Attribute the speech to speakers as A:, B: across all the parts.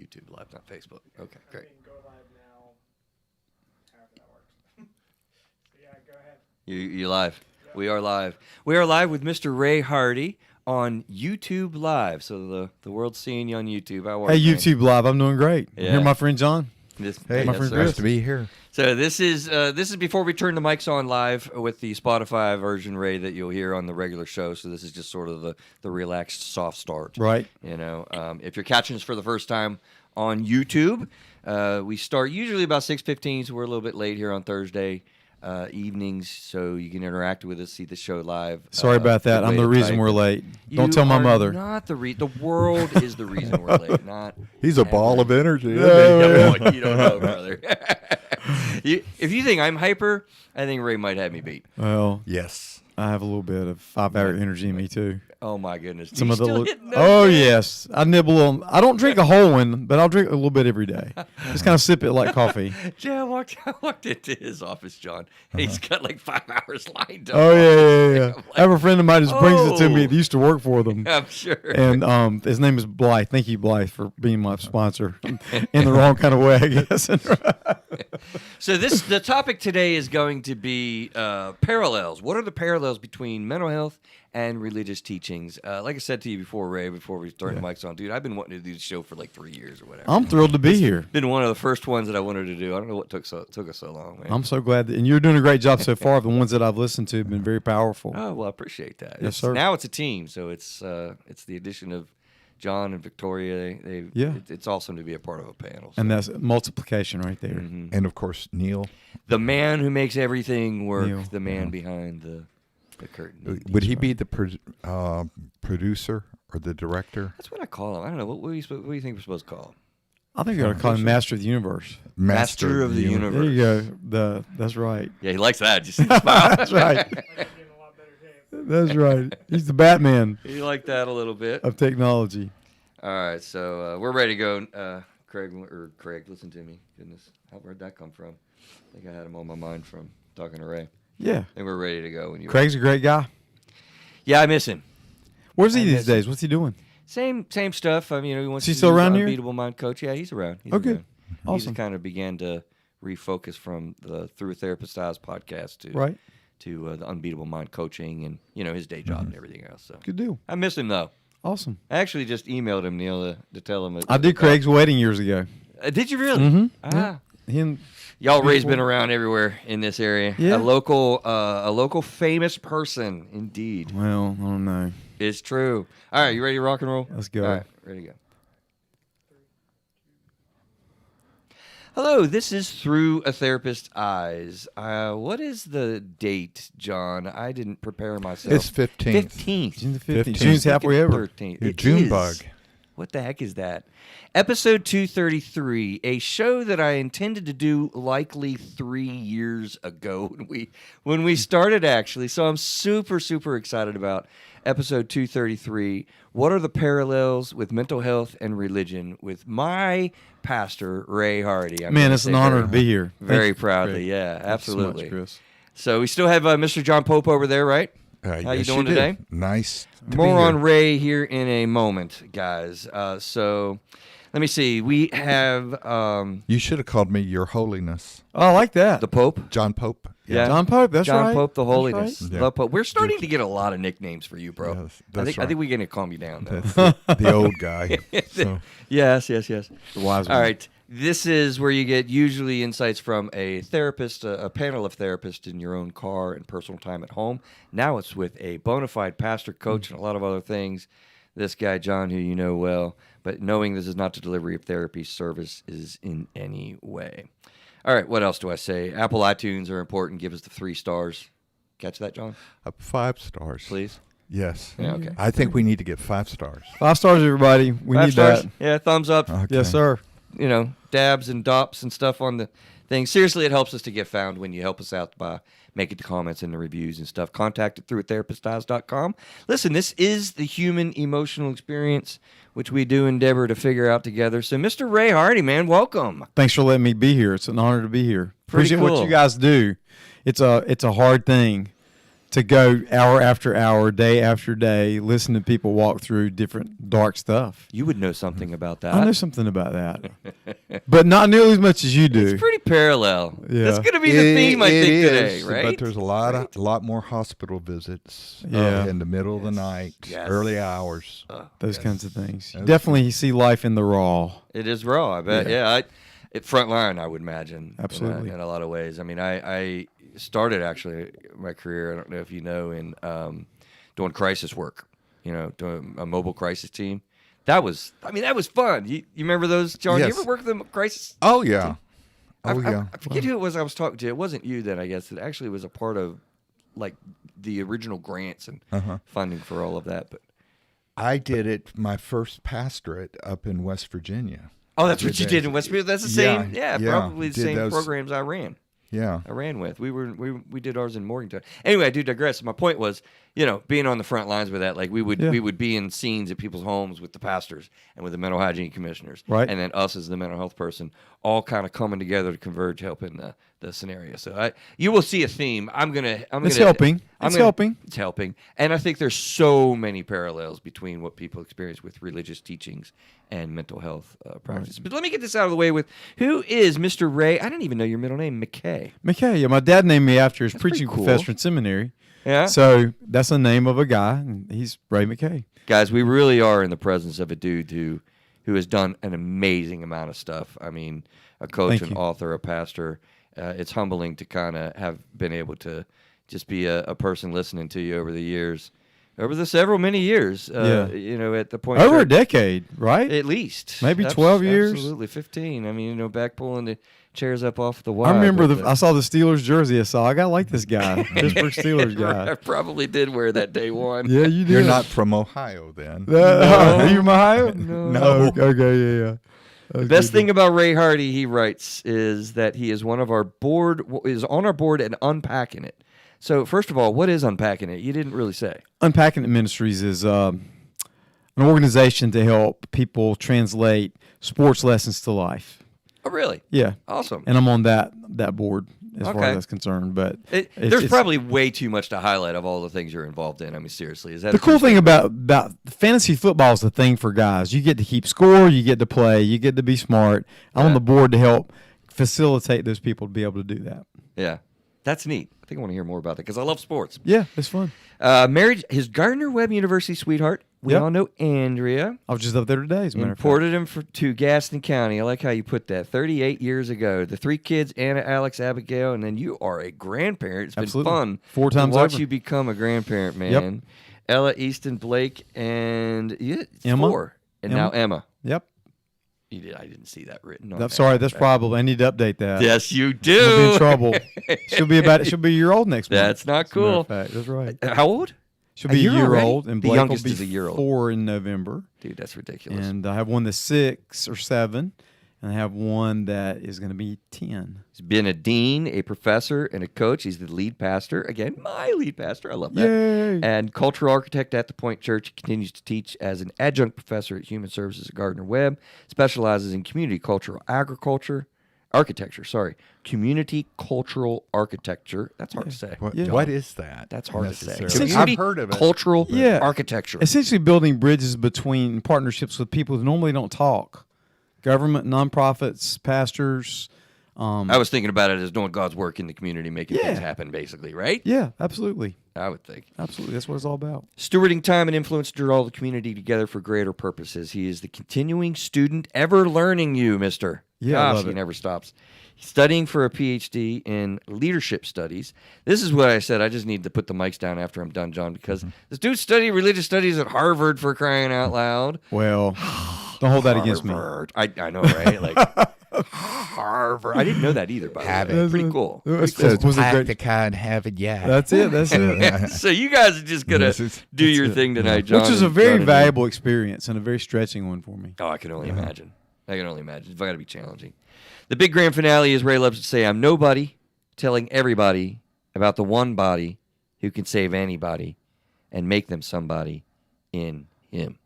A: YouTube Live, not Facebook. Okay, great.
B: Go live now. However that works. So yeah, go ahead.
A: You live. Yep. We are live. We are live with Mr. Ray Hardee on YouTube Live. So the world's seeing you on YouTube. How are
C: Hey,
A: you,
C: YouTube Live. I'm doing great.
A: Yeah.
C: Here, my friend John.
A: Hey,
C: my friend Chris.
D: Nice to be here.
A: So this is before we turn the mics on live with the Spotify version, Ray, that you'll hear on the regular show. So this is just sort of the relaxed, soft start.
C: Right.
A: You know, if you're catching us for the first time on YouTube, we start usually about 6:15, so we're a little bit late here on Thursday evenings, so you can interact with us, see the show live.
C: Sorry about that. I'm the reason we're late. Don't tell my mother.
A: Not the world is the reason we're late. Not
D: He's a ball of energy.
A: You don't know, brother. If you think I'm hyper, I think Ray might have me beat.
C: Well,
D: Yes.
C: I have a little bit of 5-hour energy in me too.
A: Oh my goodness!
C: Some of the yes, I nibble on. I don't drink a whole one, but I'll drink a little bit every day. Just kind of sip it like coffee.
A: Yeah, I walked into his office, John, and he's got like 5 hours lined up.
C: Oh yeah. I have a friend of mine who just brings it to me. That used to work for them.
A: I'm sure.
C: And his name is Blythe. Thank you, Blythe, for being my sponsor. In the wrong kind of way, I guess.
A: So the topic today is going to be parallels. What are the parallels between mental health and religious teachings? Like I said to you before, Ray, before we turned the mics on, dude, I've been wanting to do the show for like 3 years or whatever.
C: I'm thrilled to be here.
A: Been one of the first ones that I wanted to do. I don't know what took us so long, man.
C: I'm so glad, and you're doing a great job so far. The ones that I've listened to have been very powerful.
A: Oh, well, I appreciate that.
C: Yes, sir.
A: Now it's a team, so it's the addition of John and Victoria. It's awesome to be a part of a panel. So.
C: And that's multiplication right there.
A: Mm-hmm.
D: And of course, Neil.
A: The man who makes everything work,
C: Neil.
A: the man behind the curtain.
D: Would he be the producer or the director?
A: That's what I call him. I don't know. What do you think we're supposed to call him?
C: I think you ought to call him Master of the Universe.
A: Master of the Universe.
C: There you go. That's right.
A: Yeah, he likes that. Just smile.
C: That's right. That's right. He's the Batman
A: You like that a little bit.
C: of technology.
A: All right, so we're ready to go. Craig, listen to me. Goodness, where'd that come from? I think I had him on my mind from talking to Ray.
C: Yeah.
A: I think we're ready to go. When you
C: Craig's a great guy.
A: Yeah, I miss him.
C: Where's he
A: I
C: these
A: miss
C: days? What's he doing?
A: Same stuff. I mean, he wants
C: Is he
A: to
C: still
A: do
C: around
A: the
C: here?
A: Unbeatable Mind Coach. Yeah, he's around. He's
C: Okay.
A: around.
C: Awesome.
A: He's kind of began to refocus from the Through a Therapist Eyes podcast to the Unbeatable Mind Coaching and his day job and everything else. So
C: Good deal.
A: I miss him though.
C: Awesome.
A: I actually just emailed him, Neil, to tell him.
C: I did Craig's wedding years ago.
A: Did you really?
C: Mm-hmm.
A: Ah.
C: Him.
A: Y'all, Ray's been around everywhere in this area.
C: Yeah.
A: A local famous person, indeed.
C: Well, I don't know.
A: It's true. All right, you ready to rock and roll?
C: Let's go.
A: All right, ready to go. Hello, this is Through a Therapist's Eyes. What is the date, John? I didn't prepare myself.
D: It's 15th.
A: 15th.
C: June the 15th.
D: 15th.
C: June's halfway over.
A: 13th.
D: Your
A: It
D: June
A: is.
D: bug.
A: What the heck is that? Episode 233, a show that I intended to do likely 3 years ago when we started, actually. So I'm super, super excited about episode 233. What are the parallels with mental health and religion with my pastor, Ray Hardee?
C: Man, it's an honor to be here.
A: Very
C: Thank you,
A: proudly,
C: Craig.
A: yeah,
C: Thanks so much,
A: absolutely.
C: Chris.
A: So we still have Mr. John Pope over there, right? How you doing today?
D: Nice. To
A: More
D: be
A: on
D: here.
A: Ray here in a moment, guys. So let me see. We have
D: You should have called me Your Holiness,
C: Oh, I like that.
A: the Pope.
D: John Pope.
A: Yeah.
C: John Pope, that's
A: John
C: right.
A: Pope, the
C: That's
A: Holiness.
C: right.
D: Yeah.
A: The Pope. We're starting to get a lot of nicknames for you, bro.
D: Yes,
A: I
D: that's
A: think
D: right.
A: we're going to calm you down, though.
D: That's the old guy. So,
A: Yes.
C: The wise one.
A: All right. This is where you get usually insights from a therapist, a panel of therapists in your own car and personal time at home. Now it's with a bona fide pastor, coach, and a lot of other things. This guy, John, who you know well, but knowing this is not the delivery of therapy service is in any way. All right, what else do I say? Apple iTunes are important. Give us the 3 stars. Catch that, John?
D: 5 stars.
A: Please.
D: Yes.
A: Yeah, okay.
D: I think we need to get 5 stars.
C: 5 stars, everybody. We
A: 5
C: need
A: stars?
C: that.
A: Yeah, thumbs up.
D: Okay.
C: Yes, sir.
A: Dabs and dops and stuff on the thing. Seriously, it helps us to get found when you help us out by making the comments and the reviews and stuff. Contact it through therapisteyes.com. Listen, this is the human emotional experience, which we do endeavor to figure out together. So, Mr. Ray Hardee, man, welcome.
C: Thanks for letting me be here. It's an honor to be here.
A: Pretty
C: Appreciate what
A: cool.
C: you guys do. It's a hard thing to go hour after hour, day after day, listen to people walk through different dark stuff.
A: You would know something about that.
C: I know something about that, but not nearly as much as you do.
A: It's pretty parallel.
C: Yeah.
A: That's going to be the theme, I think, today, right?
D: But there's a lot more hospital visits in the middle of the night,
A: Yes.
D: early hours.
C: Those kinds of things. You
D: That's-
C: definitely see life in the raw.
A: It is raw, I bet. Yeah, front line, I would imagine.
C: Absolutely.
A: In a lot of ways. I mean, I started actually my career, I don't know if you know, in doing crisis work, doing a mobile crisis team. That was fun. You remember those, John?
D: Yes.
A: You ever work with the crisis?
D: Oh, yeah.
A: I
D: yeah.
A: forget who it was I was talking to. It wasn't you then, I guess. It actually was a part of, like, the original grants and funding for all of that. But
D: I did it my first pastorate up in West Virginia.
A: oh, that's what you did in Westfield. That's the same.
D: Yeah,
A: Probably the
D: did
A: same
D: those-
A: programs I ran.
D: Yeah.
A: I ran with. We did ours in Morgantown. Anyway, I do digress. My point was, being on the front lines with that, like we would be in scenes at people's homes with the pastors and with the mental hygiene commissioners,
C: Right.
A: And then us as the mental health person, all kind of coming together to converge, helping the scenario. So you will see a theme.
C: It's helping. It's helping.
A: It's helping, and I think there's so many parallels between what people experience with religious teachings and mental health practices. But let me get this out of the way with who is Mr. Ray? I didn't even know your middle name, McKay.
C: McKay, yeah, my dad named me after his
A: That's pretty
C: preaching
A: cool.
C: professor in seminary.
A: Yeah.
C: So that's the name of a guy, and he's Ray McKay.
A: Guys, we really are in the presence of a dude who has done an amazing amount of stuff. I mean, a coach,
C: Thank
A: an
C: you.
A: author, a pastor. It's humbling to kind of have been able to just be a person listening to you over the years, over the many years.
C: Yeah.
A: At the point
C: Over
A: where-
C: a decade, right?
A: at least
C: Maybe 12 years?
A: Absolutely, 15. I mean, back pulling the chairs up off the wall.
C: I remember I saw the Steelers jersey. I saw. I got like this guy, Pittsburgh Steelers
A: I
C: guy.
A: probably did wear that day one.
C: Yeah, you did.
D: You're not from Ohio then.
C: Are you from Ohio?
A: No.
C: Oh, okay, yeah.
A: The best thing about Ray Hardee, he writes, is that he is on our board and unpacking it. So, first of all, what is unpacking it? You didn't really say.
C: Unpacking It Ministries is an organization to help people translate sports lessons to life.
A: Oh, really?
C: Yeah,
A: Awesome.
C: and I'm on that board as far
A: Okay.
C: as that's concerned. But
A: There's probably way too much to highlight of all the things you're involved in. I mean, seriously, is that
C: the cool thing about fantasy football is the thing for guys. You get to keep score, you get to play, you get to be smart. I'm on
A: Yeah.
C: the board to help facilitate those people to be able to do that.
A: Yeah, that's neat. I think I want to hear more about that because I love sports.
C: Yeah, it's fun.
A: Married his Gardner-Webb University sweetheart. We
C: Yep.
A: all know Andrea.
C: I was just up there today, as a matter of fact.
A: Imported him to Gaston County. I like how you put that. 38 years ago. The 3 kids, Anna, Alex, Abigail, and then you are a grandparent. It's been
C: Absolutely.
A: fun
C: 4 times
A: to watch
C: over.
A: you become a grandparent, man. Ella, Easton, Blake, and it's
C: Emma.
A: 4. And now Emma.
C: Yep.
A: I didn't see that written on
C: I'm
A: that.
C: sorry, that's probably. I need to update that.
A: Yes, you
C: I'll be
A: do.
C: in trouble. She'll be a year old next month.
A: That's not
C: as a matter
A: cool.
C: of fact. That's right.
A: How old?
C: She'll
A: A
C: be a
A: year
C: year
A: already?
C: old, and
A: The
C: Blake
A: youngest
C: will be
A: is a year old.
C: 4 in November.
A: Dude, that's ridiculous.
C: And I have one that's 6 or 7, and I have one that is going to be 10.
A: He's been a dean, a professor, and a coach. He's the lead pastor. Again, my lead pastor. I love that.
C: Yay!
A: And cultural architect at the Point Church. He continues to teach as an adjunct professor at Human Services at Gardner-Webb. Specializes in community cultural architecture. Community cultural architecture. That's hard to say.
D: What is that?
A: That's hard to say.
D: necessarily?
A: Community
D: I've heard of it.
A: cultural
C: Yeah.
A: architecture.
C: Essentially building bridges between partnerships with people who normally don't talk. Government, nonprofits, pastors.
A: I was thinking about it as doing God's work in the community, making things
C: Yeah.
A: happen, basically, right?
C: Yeah, absolutely.
A: I would think.
C: Absolutely. That's what it's all about.
A: Stewarding time and influence to draw the community together for greater purposes. He is the continuing student, ever learning you, mister.
C: Yeah, I
A: Gosh,
C: love
A: he
C: it.
A: never stops. He's studying for a PhD in leadership studies. This is what I said. I just need to put the mics down after I'm done, John, because this dude studied religious studies at Harvard, for crying out loud.
C: Well, don't hold that against me.
A: Harvard. I know, right? Like Harvard. I didn't know that either, by the
D: Have
A: way.
D: it.
A: Pretty cool.
C: That's-
D: So
C: was a great-
D: the kind have it yet.
C: That's it. That's it.
A: So you guys are just gonna
D: This is-
A: do your
C: it.
A: thing tonight, John.
C: Which is a
A: and
C: very
A: John and me.
C: valuable experience and a very stretching one for me.
A: Oh, I can only imagine. I can only imagine. It's got to be challenging. The big grand finale, as Ray loves to say, I'm nobody telling everybody about the one body who can save anybody and make them somebody in him.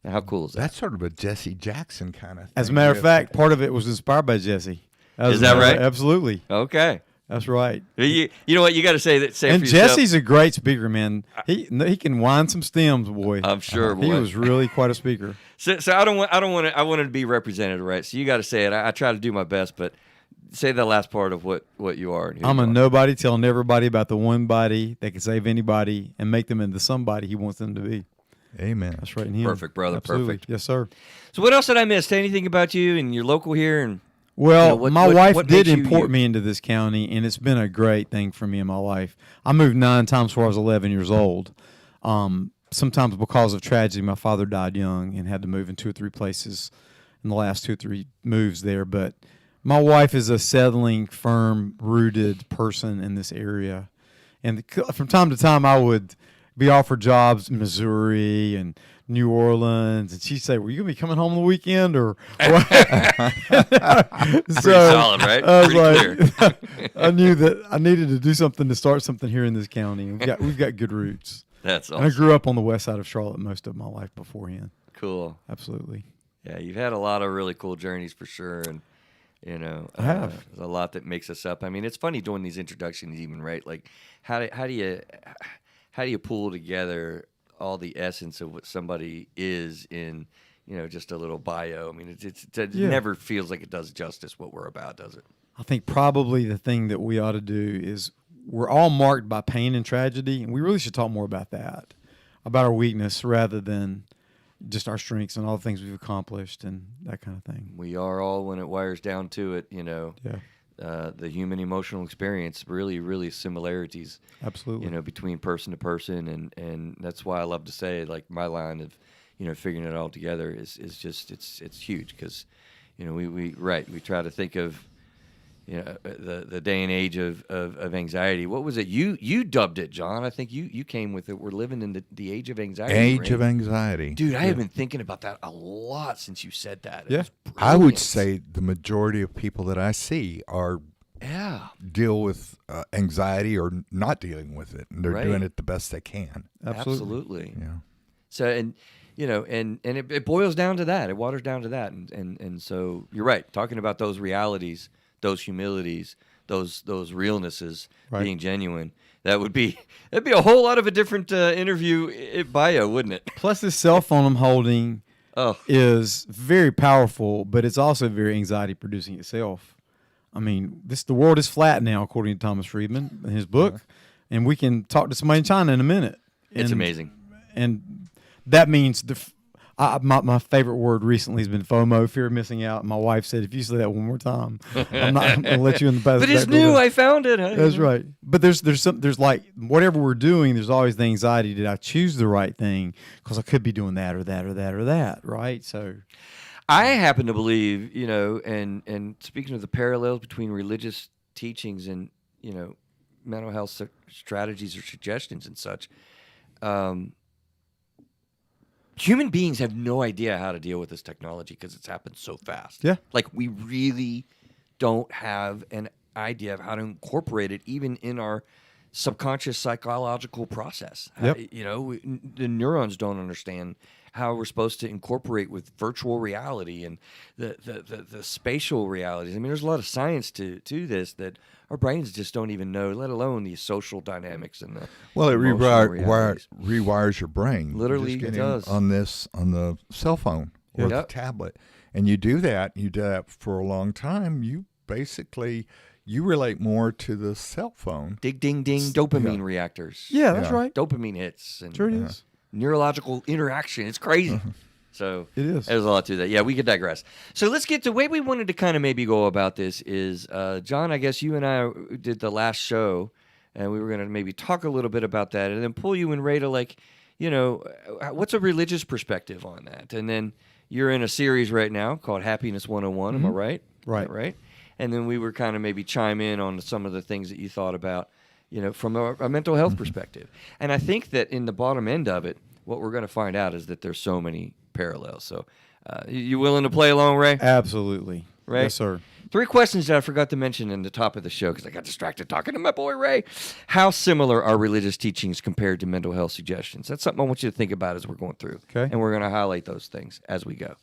A: Now, how cool is that?
D: That's sort of a Jesse Jackson kind of thing.
C: As a matter of fact, part of it was inspired by Jesse.
A: Is that right?
C: Absolutely.
A: Okay.
C: That's right.
A: You know what? You got to say that. Say
C: And
A: for yourself.
C: Jesse's a great speaker, man. He can wind some stems, boy.
A: I'm sure,
C: He
A: boy.
C: was really quite a speaker.
A: So I don't want to. I wanted to be represented, right? So you got to say it. I try to do my best, but say the last part of what you are. And who
C: I'm
A: you
C: a
A: are.
C: nobody telling everybody about the one body that can save anybody and make them into somebody he wants them to be.
D: Amen.
C: That's right in him.
A: Perfect, brother.
C: Absolutely.
A: Perfect.
C: Yes, sir.
A: So what else did I miss? Anything about you and your local here? And
C: Well, my wife
A: what
C: did
A: makes you
C: import
A: you?
C: me into this county, and it's been a great thing for me in my life. I moved 9 times before I was 11 years old. Sometimes because of tragedy, my father died young and had to move in 2 or 3 places in the last 2 or 3 moves there. But my wife is a settling, firm, rooted person in this area. And from time to time, I would be offered jobs in Missouri and New Orleans, and she'd say, "Were you gonna be coming home on the weekend or?" what?"
A: Pretty solid, right?
C: I was
A: Pretty clear.
C: I knew that I needed to do something to start something here in this county. We've got good roots.
A: That's
C: And I
A: awesome.
C: grew up on the west side of Charlotte most of my life beforehand.
A: Cool.
C: Absolutely.
A: Yeah, you've had a lot of really cool journeys for sure, and
C: I have.
A: there's a lot that makes us up. I mean, it's funny doing these introductions, even right? Like, how do you pull together all the essence of what somebody is in just a little bio? I mean, it never feels like it does justice what we're about, does it?
C: I think probably the thing that we ought to do is we're all marked by pain and tragedy, and we really should talk more about that, about our weakness rather than just our strengths and all the things we've accomplished and that kind of thing.
A: We are all, when it wires down to it,
C: Yeah,
A: the human emotional experience, really similarities,
C: absolutely.
A: between person to person, and that's why I love to say, like, my line of, figuring it all together is just it's huge, because, we try to think of, the day and age of anxiety. What was it? You dubbed it, John. I think you came with it. We're living in the age of anxiety.
D: Age
A: right?
D: of anxiety.
A: Dude, I have been thinking about that a lot since you said that. It
C: Yeah.
A: was
D: I would
A: brilliant.
D: say the majority of people that I see are
A: Yeah.
D: deal with anxiety or not dealing with it, and they're
A: Right.
D: doing it the best they can.
A: Absolutely.
D: Yeah.
A: So, and it boils down to that. It waters down to that. And so you're right. Talking about those realities, those humilities, those realnesses,
C: Right.
A: being genuine. That'd be a whole lot of a different interview bio, wouldn't it?
C: Plus, this cell phone I'm holding
A: Oh,
C: is very powerful, but it's also very anxiety producing itself. I mean, the world is flat now, according to Thomas Friedman in his book, and we can talk to somebody in China in a minute.
A: it's
C: And-
A: amazing.
C: And that means my favorite word recently has been FOMO, fear of missing out. My wife said, if you say that one more time, I'm going to let you in the past.
A: But it's new. I found it.
C: That's right. But there's like whatever we're doing, there's always the anxiety. Did I choose the right thing? Because I could be doing that or that or that or that. Right. So
A: I happen to believe, and speaking of the parallels between religious teachings and, mental health strategies or suggestions and such, human beings have no idea how to deal with this technology because it's happened so fast.
C: Yeah.
A: Like, we really don't have an idea of how to incorporate it even in our subconscious psychological process.
C: Yep.
A: The neurons don't understand how we're supposed to incorporate with virtual reality and the spatial realities. I mean, there's a lot of science to this that our brains just don't even know, let alone the social dynamics and the
D: Well, it
A: emotional realities.
D: rewires your brain.
A: Literally,
D: Just
A: it
D: getting
A: does.
D: on the cell phone or the
A: Yep.
D: tablet, and you do that for a long time. You relate more to the cell phone.
A: Ding, ding, ding, dopamine reactors.
C: yeah, that's
D: Yeah.
C: right.
A: Dopamine hits and
C: Sure it is.
A: neurological interaction. It's crazy. So
C: It is.
A: There's a lot to that. Yeah, we could digress. So let's get to the way we wanted to kind of maybe go about this is, John, I guess you and I did the last show, and we were going to maybe talk a little bit about that and then pull you and Ray to, like, what's a religious perspective on that? And then you're in a series right now called Happiness 101. Am I right?
C: Right.
A: Right. And then we were kind of maybe chime in on some of the things that you thought about, from a mental health perspective. And I think that in the bottom end of it, what we're going to find out is that there's so many parallels. So you willing to play along, Ray?
C: Absolutely.
A: Right.
C: Yes, sir.
A: 3 questions that I forgot to mention in the top of the show because I got distracted talking to my boy Ray. How similar are religious teachings compared to mental health suggestions? That's something I want you to think about as we're going through.
C: Okay.
A: And we're going to highlight those things as we go.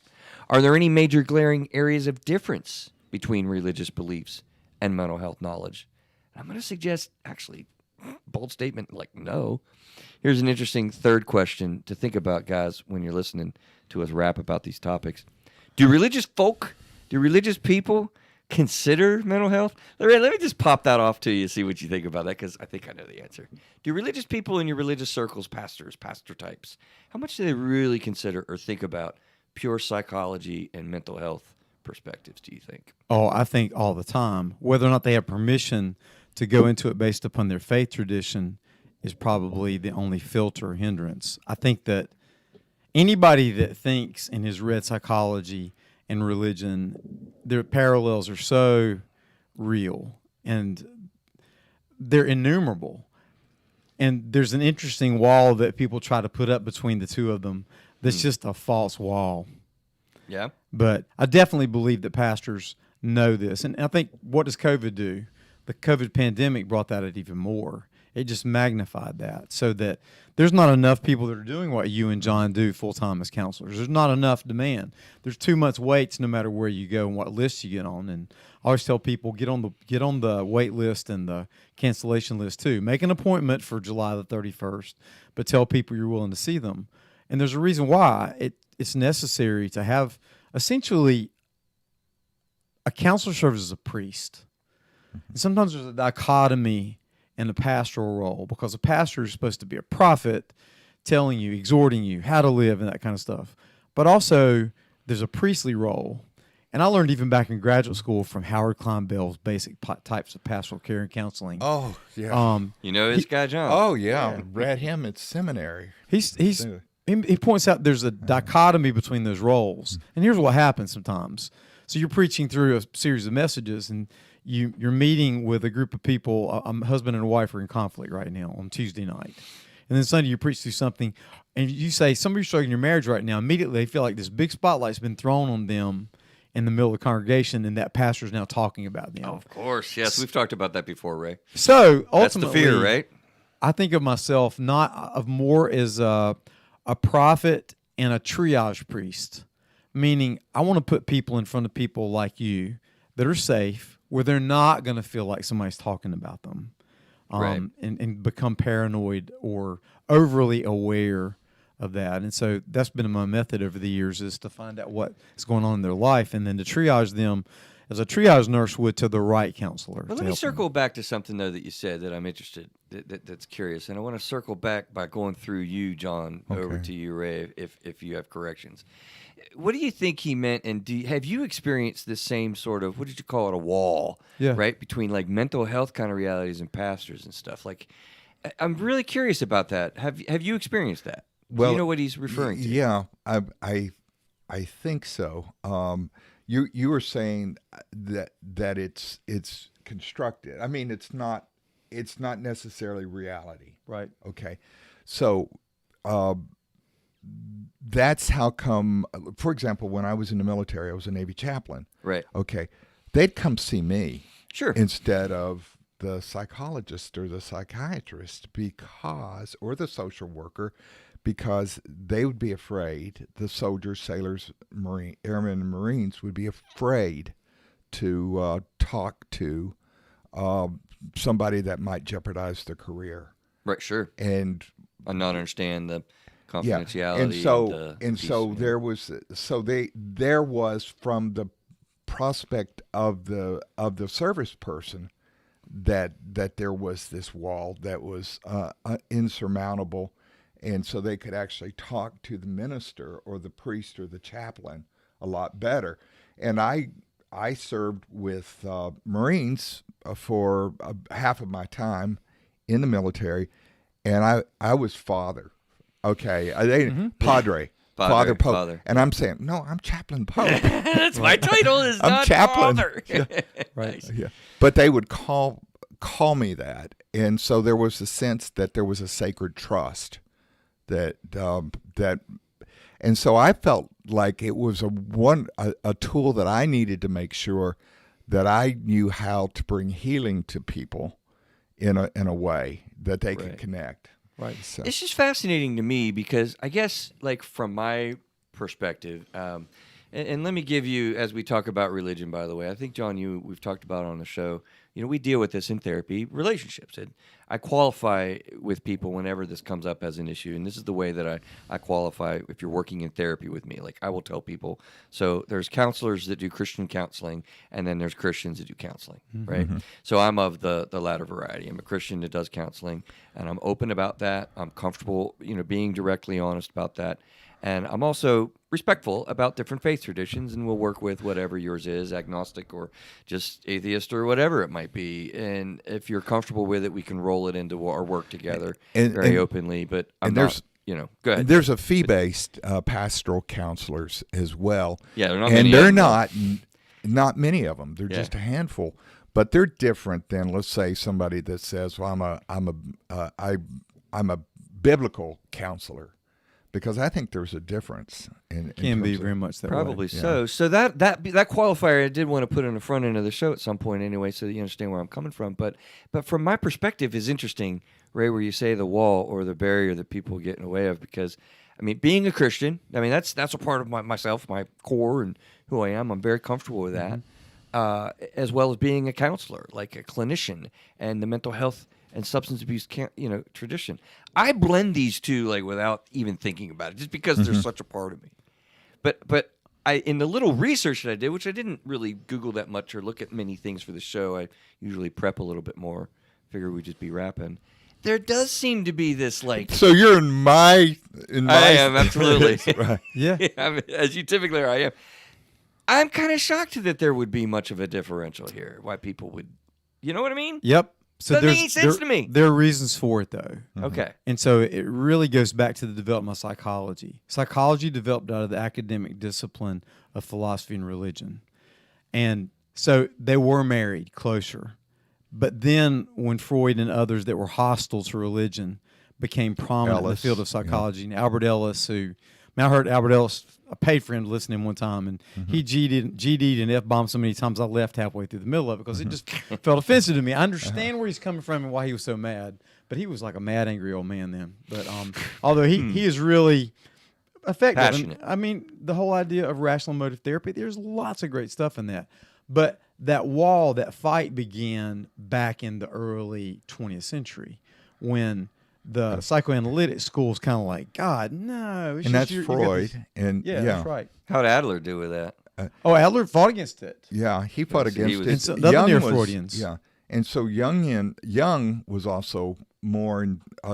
A: Are there any major glaring areas of difference between religious beliefs and mental health knowledge? I'm going to suggest, actually, bold statement, like no. Here's an interesting third question to think about, guys, when you're listening to us rap about these topics. Do religious people consider mental health? Let me just pop that off to you, see what you think about that, because I think I know the answer. Do religious people in your religious circles, pastors, pastor types, how much do they really consider or think about pure psychology and mental health perspectives, do you think?
C: Oh, I think all the time. Whether or not they have permission to go into it based upon their faith tradition is probably the only filter or hindrance. I think that anybody that thinks and has read psychology and religion, their parallels are so real and they're innumerable. And there's an interesting wall that people try to put up between the two of them that's just a false wall.
A: Yeah.
C: But I definitely believe that pastors know this. And I think, what does COVID do? The COVID pandemic brought that out even more. It just magnified that, so that there's not enough people that are doing what you and John do full-time as counselors. There's not enough demand. There's too much waits no matter where you go and what list you get on. And I always tell people, get on the wait list and the cancellation list too. Make an appointment for July the 31st, but tell people you're willing to see them. And there's a reason why it's necessary to have essentially a counselor serves as a priest. And sometimes there's a dichotomy in the pastoral role, because a pastor is supposed to be a prophet telling you, exhorting you how to live and that kind of stuff. But also there's a priestly role. And I learned even back in graduate school from Howard Klein Bell's basic types of pastoral care and counseling.
D: Oh, yeah.
A: You know this guy, John?
D: Oh, yeah. Read him at seminary.
C: He points out there's a dichotomy between those roles. And here's what happens sometimes. So you're preaching through a series of messages, and you're meeting with a group of people. A husband and a wife are in conflict right now on Tuesday night. And then Sunday you preach through something, and you say, somebody's struggling in your marriage right now. Immediately they feel like this big spotlight's been thrown on them in the middle of the congregation, and that pastor's now talking about them.
A: Oh, of course. Yes, we've talked about that before, Ray.
C: So ultimately,
A: that's the fear, right?
C: I think of myself more as a prophet and a triage priest, meaning I want to put people in front of people like you that are safe, where they're not going to feel like somebody's talking about them,
A: right.
C: and become paranoid or overly aware of that. And so that's been my method over the years, is to find out what is going on in their life and then to triage them as a triage nurse would to the right counselor.
A: Well, let me circle back to something, though, that you said that I'm interested, that's curious. And I want to circle back by going through you, John, over to you, Ray, if you have corrections. What do you think he meant, and have you experienced this same sort of, what did you call it, a wall, right, between like mental health kind of realities and pastors and stuff? Like, I'm really curious about that. Have you experienced that?
D: Well,
A: do you know what he's referring to?
D: Yeah, I think so. You were saying that it's constructed. I mean, it's not necessarily reality.
C: Right.
D: Okay. So that's how come, for example, when I was in the military, I was a Navy chaplain.
A: Right.
D: Okay. They'd come see me.
A: Sure.
D: Instead of the psychologist or the psychiatrist, or the social worker, because they would be afraid, the soldiers, sailors, airmen, and Marines would be afraid to talk to somebody that might jeopardize their career.
A: Right, sure.
D: And
A: not understand the confidentiality.
D: Yeah. And so there was from the prospect of the service person that there was this wall that was insurmountable. And so they could actually talk to the minister or the priest or the chaplain a lot better. And I served with Marines for half of my time in the military, and I was father. Okay, Padre. Father Pope.
A: Father.
D: And I'm saying, no, I'm Chaplain Pope.
A: That's my title is
D: I'm
A: not
D: chaplain.
A: Father.
C: Right.
A: Nice.
D: Yeah. But they would call me that. And so there was a sense that there was a sacred trust that and so I felt like it was a tool that I needed to make sure that I knew how to bring healing to people in a way that they could connect.
C: Right.
D: So.
A: It's just fascinating to me because I guess, like, from my perspective, And let me give you, as we talk about religion, by the way, I think, John, we've talked about on the show, we deal with this in therapy, relationships. And I qualify with people whenever this comes up as an issue. And this is the way that I qualify if you're working in therapy with me. Like I will tell people, so there's counselors that do Christian counseling, and then there's Christians that do counseling, right? So I'm of the latter variety. I'm a Christian that does counseling, and I'm open about that. I'm comfortable, being directly honest about that. And I'm also respectful about different faith traditions, and we'll work with whatever yours is, agnostic or just atheist or whatever it might be. And if you're comfortable with it, we can roll it into our work together very openly. But I'm not, go ahead.
D: There's a fee-based pastoral counselors as well.
A: Yeah, they're not
D: and
A: many
D: they're
A: of them.
D: not many of them. They're just a handful. But they're different than, let's say, somebody that says, "Well, I'm a biblical counselor." Because I think there's a difference.
C: Can be very much that way.
A: Probably so. Yeah. So that qualifier I did want to put in the front end of the show at some point anyway, so that you understand where I'm coming from. But from my perspective, is interesting, Ray, where you say the wall or the barrier that people get in the way of. Because, being a Christian, that's a part of myself, my core, and who I am. I'm very comfortable with that, as well as being a counselor, like a clinician, and the mental health and substance abuse tradition. I blend these two without even thinking about it, just because they're such a part of me. But I, in the little research that I did, which I didn't really Google that much or look at many things for the show, I usually prep a little bit more. Figure we'd just be rapping. There does seem to be this
D: So you're in my.
A: I am absolutely.
D: Right.
C: Yeah.
A: As you typically are, I am. I'm kind of shocked that there would be much of a differential here. Why people would, you know what I mean?
C: Yep. So
A: Doesn't make any sense to me.
C: There are reasons for it, though.
A: Okay.
C: And so it really goes back to the development of psychology. Psychology developed out of the academic discipline of philosophy and religion. And so they were married closer. But then when Freud and others that were hostile to religion became prominent in the field of psychology, and Albert Ellis, I heard Albert Ellis, I paid for him to listen to him one time, and he GD'd and F-bombed so many times I left halfway through the middle of it because it just felt offensive to me. I understand where he's coming from and why he was so mad, but he was like a mad, angry old man then. But although he is really effective.
A: Passionate.
C: The whole idea of rational emotive therapy, there's lots of great stuff in that. But that fight began back in the early 20th century when the psychoanalytic school's kind of like, God, no.
D: And that's Freud.
C: That's right.
A: How'd Adler do with that?
C: Adler fought against it.
D: Yeah, he fought against it.
C: And so the other Freudians.
D: Yeah, and so Jung was also more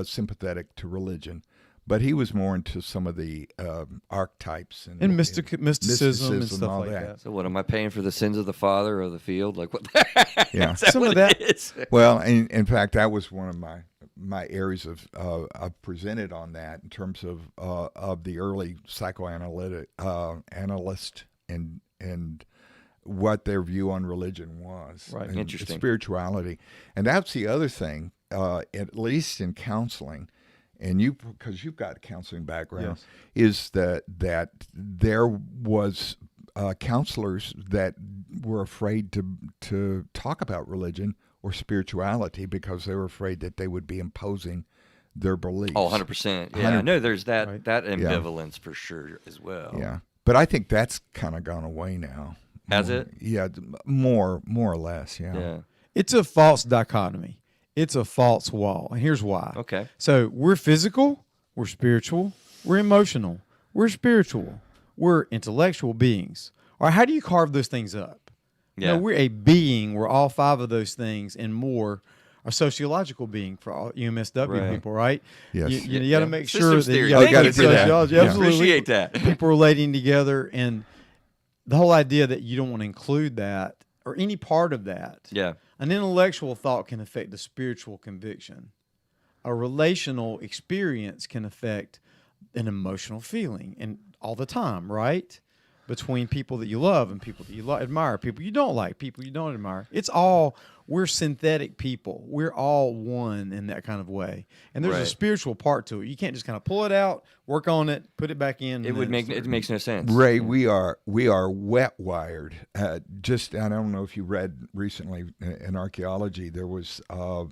D: sympathetic to religion, but he was more into some of the archetypes and
C: mysticism and stuff
D: all
C: like
D: that.
C: that.
A: So what, am I paying for the sins of the father or the field? Like what?
D: Yeah,
A: Is that
C: some
A: what
C: of that.
A: it is?
D: Well, in fact, that was one of my areas of I've presented on that in terms of the early psychoanalytic analyst and what their view on religion was.
C: Right.
D: And
A: Interesting.
D: Spirituality. And that's the other thing, at least in counseling, and because you've got a counseling background, is that there was counselors that were afraid to talk about religion or spirituality because they were afraid that they would be imposing their beliefs.
A: Oh, 100%. Yeah, I know there's that ambivalence for sure as well.
D: Yeah. But I think that's kind of gone away now.
A: Has it?
D: Yeah, more or less,
A: Yeah.
C: It's a false dichotomy. It's a false wall. And here's why.
A: Okay.
C: So we're physical, we're spiritual, we're emotional, we're spiritual, we're intellectual beings. All right, how do you carve those things up?
A: Yeah.
C: No, we're a being. We're all five of those things and more. A sociological being for all UMSW people, right?
D: Yes.
C: You got to make sure
A: Systems
C: that
A: theory.
C: you got
A: Thank
C: to
A: you for that.
C: sociology.
D: Yeah.
C: Absolutely.
A: Appreciate that.
C: People relating together, and the whole idea that you don't want to include that or any part of that.
A: Yeah.
C: An intellectual thought can affect a spiritual conviction. A relational experience can affect an emotional feeling, and all the time, right? Between people that you love and people that you admire, people you don't like, people you don't admire. We're synthetic people. We're all one in that kind of way. And there's a spiritual part to it. You can't just kind of pull it out, work on it, put it back in.
A: It makes no sense.
D: Ray, we are wet wired. I don't know if you read recently in archaeology, there was there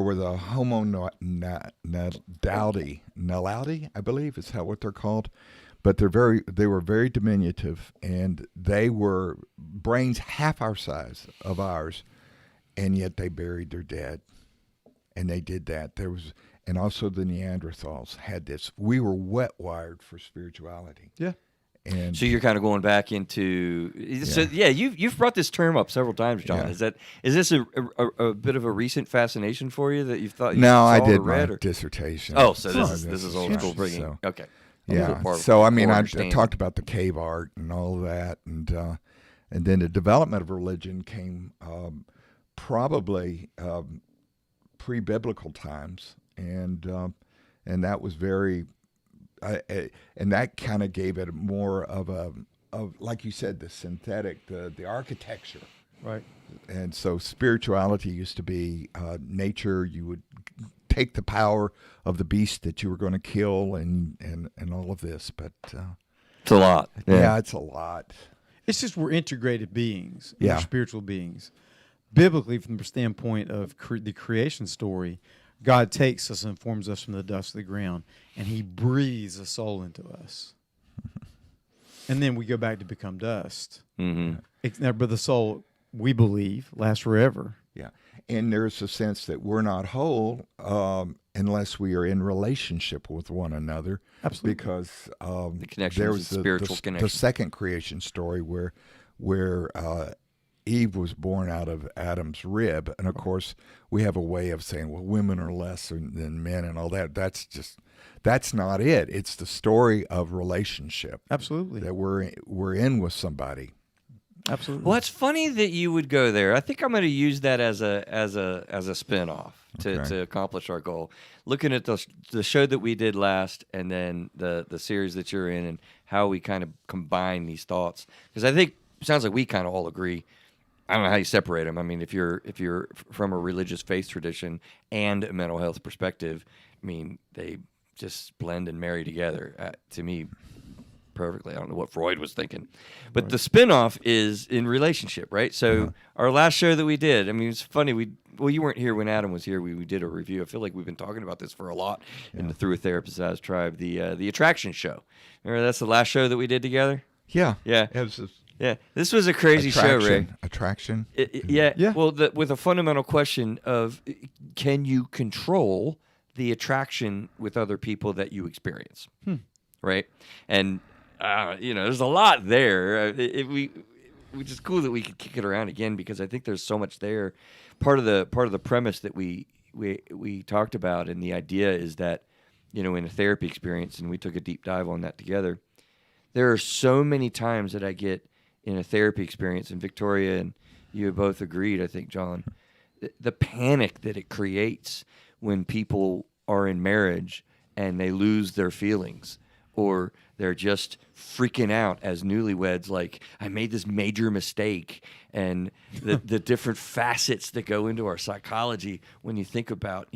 D: were the Homo naledi, I believe is what they're called. but they were very diminutive, and they were brains half our size of ours, and yet they buried their dead, and they did that. And also the Neanderthals had this. We were wet wired for spirituality.
C: Yeah.
D: And
A: So you're kind of going back into you've brought this term up several times, John.
D: Yeah.
A: Is this a bit of a recent fascination for you that you thought you
D: no,
A: saw
D: I
A: or
D: did
A: read?
D: my
A: Or?
D: dissertation.
A: Oh, so
D: on
A: this is old school bringing.
D: So,
A: Okay.
D: yeah.
A: Part of
D: So I mean,
A: core
D: I
A: understanding.
D: talked about the cave art and all of that, and then the development of religion came probably pre-biblical times, and that was very, and that kind of gave it more of like you said, the synthetic, the architecture.
C: Right.
D: And so spirituality used to be nature. You would take the power of the beast that you were going to kill, and all of this. But
A: It's a lot.
D: yeah, it's a lot.
C: It's just we're integrated beings.
D: Yeah.
C: We're spiritual beings. Biblically, from the standpoint of the creation story, God takes us and forms us from the dust of the ground, and he breathes a soul into us. And then we go back to become dust.
A: Mm-hmm.
C: But the soul, we believe, lasts forever.
D: Yeah, and there's a sense that we're not whole unless we are in relationship with one another.
C: Absolutely.
D: Because
A: The connection
D: there
A: is
D: was
A: a spiritual
D: the
A: connection.
D: second creation story where Eve was born out of Adam's rib, and of course we have a way of saying, well, women are less than men and all that. That's not it. It's the story of relationship
C: Absolutely.
D: that we're in with somebody.
C: Absolutely.
A: Well, it's funny that you would go there. I think I'm going to use that as a spin-off to accomplish our goal. Looking at the show that we did last, and then the series that you're in, and how we kind of combine these thoughts, because I think it sounds like we kind of all agree. I don't know how you separate them. I mean, if you're from a religious faith tradition and a mental health perspective, I mean, they just blend and marry together. To me, perfectly. I don't know what Freud was thinking. But the spinoff is in relationship, right? So our last show that we did, I mean, it's funny. You weren't here when Adam was here. We did a review. I feel like we've been talking about this for a lot in the Through a Therapist As Tribe, the attraction show. Remember, that's the last show that we did together?
D: Yeah.
A: Yeah.
D: It was
A: Yeah. This was a crazy show, Ray.
D: Attraction.
A: Yeah.
C: Yeah.
A: Well, with a fundamental question of, can you control the attraction with other people that you experience? Right? And there's a lot there. Which is cool that we could kick it around again, because I think there's so much there. Part of the premise that we talked about, and the idea is that, in a therapy experience, and we took a deep dive on that together. There are so many times that I get in a therapy experience, and Victoria and you have both agreed, I think, John, the panic that it creates when people are in marriage and they lose their feelings, or they're just freaking out as newlyweds, like, I made this major mistake, and the different facets that go into our psychology when you think about,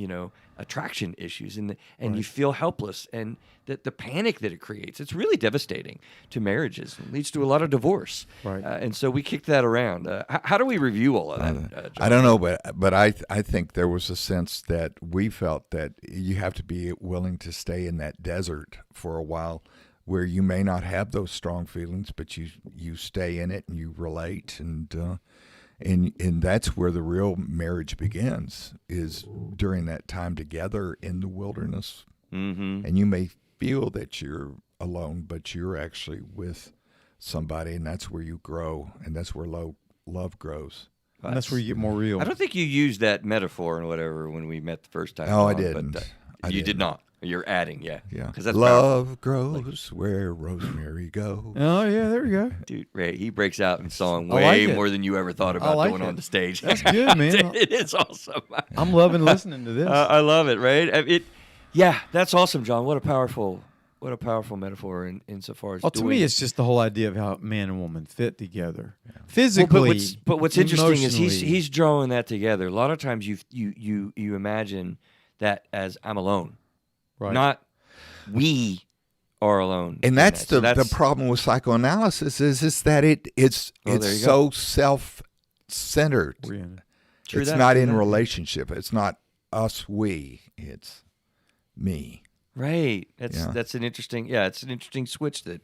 A: attraction issues, and you feel helpless, and the panic that it creates. It's really devastating to marriages. It leads to a lot of divorce.
C: Right.
A: And so we kicked that around. How do we review all of that, John?
D: I don't know, but I think there was a sense that we felt that you have to be willing to stay in that desert for a while, where you may not have those strong feelings, but you stay in it and you relate, and that's where the real marriage begins, is during that time together in the wilderness.
A: Mm-hmm.
D: And you may feel that you're alone, but you're actually with somebody, and that's where you grow, and that's where love grows.
C: And that's where you get more real.
A: I don't think you used that metaphor and whatever when we met the first time.
D: Oh, I
A: John,
D: didn't.
A: But,
D: I
A: you did
D: didn't.
A: not. You're adding, yeah.
D: Yeah.
A: Because that's
D: love grows where rosemary goes.
C: Oh, yeah, there we go.
A: Dude, Ray, he breaks out in song
C: I
A: way
C: like it.
A: more than you ever thought
C: I
A: about
C: like
A: doing
C: it.
A: on the stage.
C: That's good, man.
A: It is awesome.
C: I'm loving listening to this.
A: I love it, right? That's awesome, John. What a powerful metaphor insofar as
C: Well, to
A: doing
C: me, it's just the whole idea of how man and woman fit together, physically.
A: But what's interesting is
C: emotionally.
A: he's drawing that together. A lot of times you imagine that as I'm alone,
C: right.
A: not we are alone.
D: And that's
A: So
D: the problem with psychoanalysis is that it's
A: there you
D: so self-centered.
C: We're in.
A: True
D: It's
A: that,
D: not
A: true
D: in
A: that.
D: relationship. It's not us, we. It's me.
A: Right. That's
D: Yeah.
A: that's an interesting. Yeah, it's an interesting switch that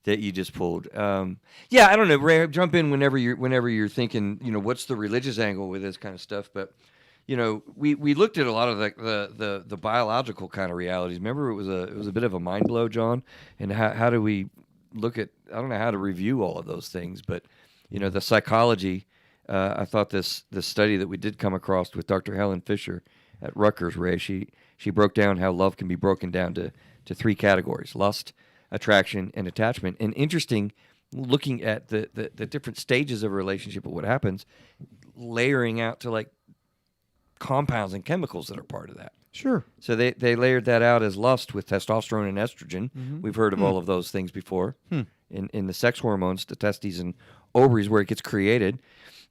A: you just pulled. Yeah, I don't know, Ray. Jump in whenever you're thinking. What's the religious angle with this kind of stuff? But we looked at a lot of the biological kind of realities. Remember, it was a bit of a mind blow, John. And how do we look at? I don't know how to review all of those things, but the psychology. I thought this study that we did come across with Dr. Helen Fisher at Rutgers, Ray. She broke down how love can be broken down to three categories: lust, attraction, and attachment. And interesting, looking at the different stages of a relationship and what happens, layering out to like compounds and chemicals that are part of that.
C: Sure.
A: So they layered that out as lust with testosterone and estrogen. We've heard of all of those things before. In the sex hormones, the testes and ovaries, where it gets created.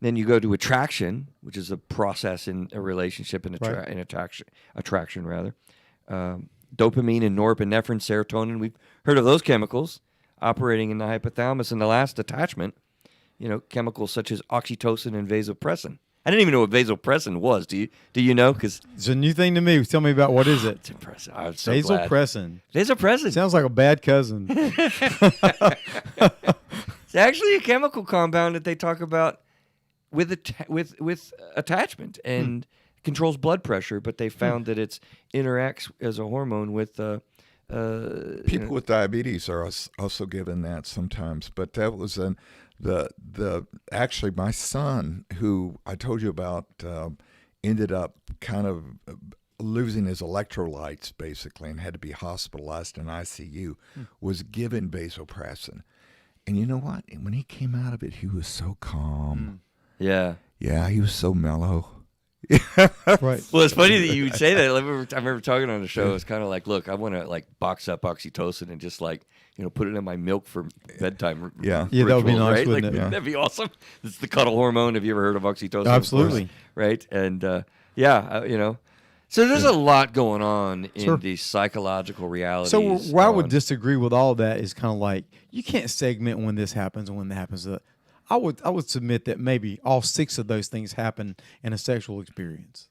A: Then you go to attraction, which is a process in a relationship and attraction rather. Dopamine and norepinephrine, serotonin. We've heard of those chemicals operating in the hypothalamus. And the last, attachment, chemicals such as oxytocin and vasopressin. I didn't even know what vasopressin was. Do you know? Because
C: It's a new thing to me. Tell me about what is it?
A: it's impressive. I'm so glad.
C: Vasopressin.
A: Vasopressin.
C: Sounds like a bad cousin.
A: It's actually a chemical compound that they talk about with attachment and controls blood pressure, but they found that it interacts as a hormone with
D: People with diabetes are also given that sometimes, but that was actually my son, who I told you about, ended up kind of losing his electrolytes basically and had to be hospitalized in ICU, was given vasopressin. And you know what? When he came out of it, he was so calm.
A: Yeah.
D: Yeah, he was so mellow.
C: Right.
A: Well, it's funny that you would say that. I remember talking on the show. It's kind of like, look, I want to like box up oxytocin and just like put it in my milk for bedtime.
D: Yeah.
C: Yeah, that would be
A: rituals,
C: nice,
A: right?
C: wouldn't
A: Like,
C: it?
A: That'd be awesome. It's the cuddle hormone. Have you ever heard of oxytocin?
C: Absolutely.
A: Of course, right. And so there's a lot going on in
C: Sure.
A: these psychological realities.
C: So where I would
A: on-
C: disagree with all that is kind of like you can't segment when this happens and when that happens. I would submit that maybe all 6 of those things happen in a sexual experience.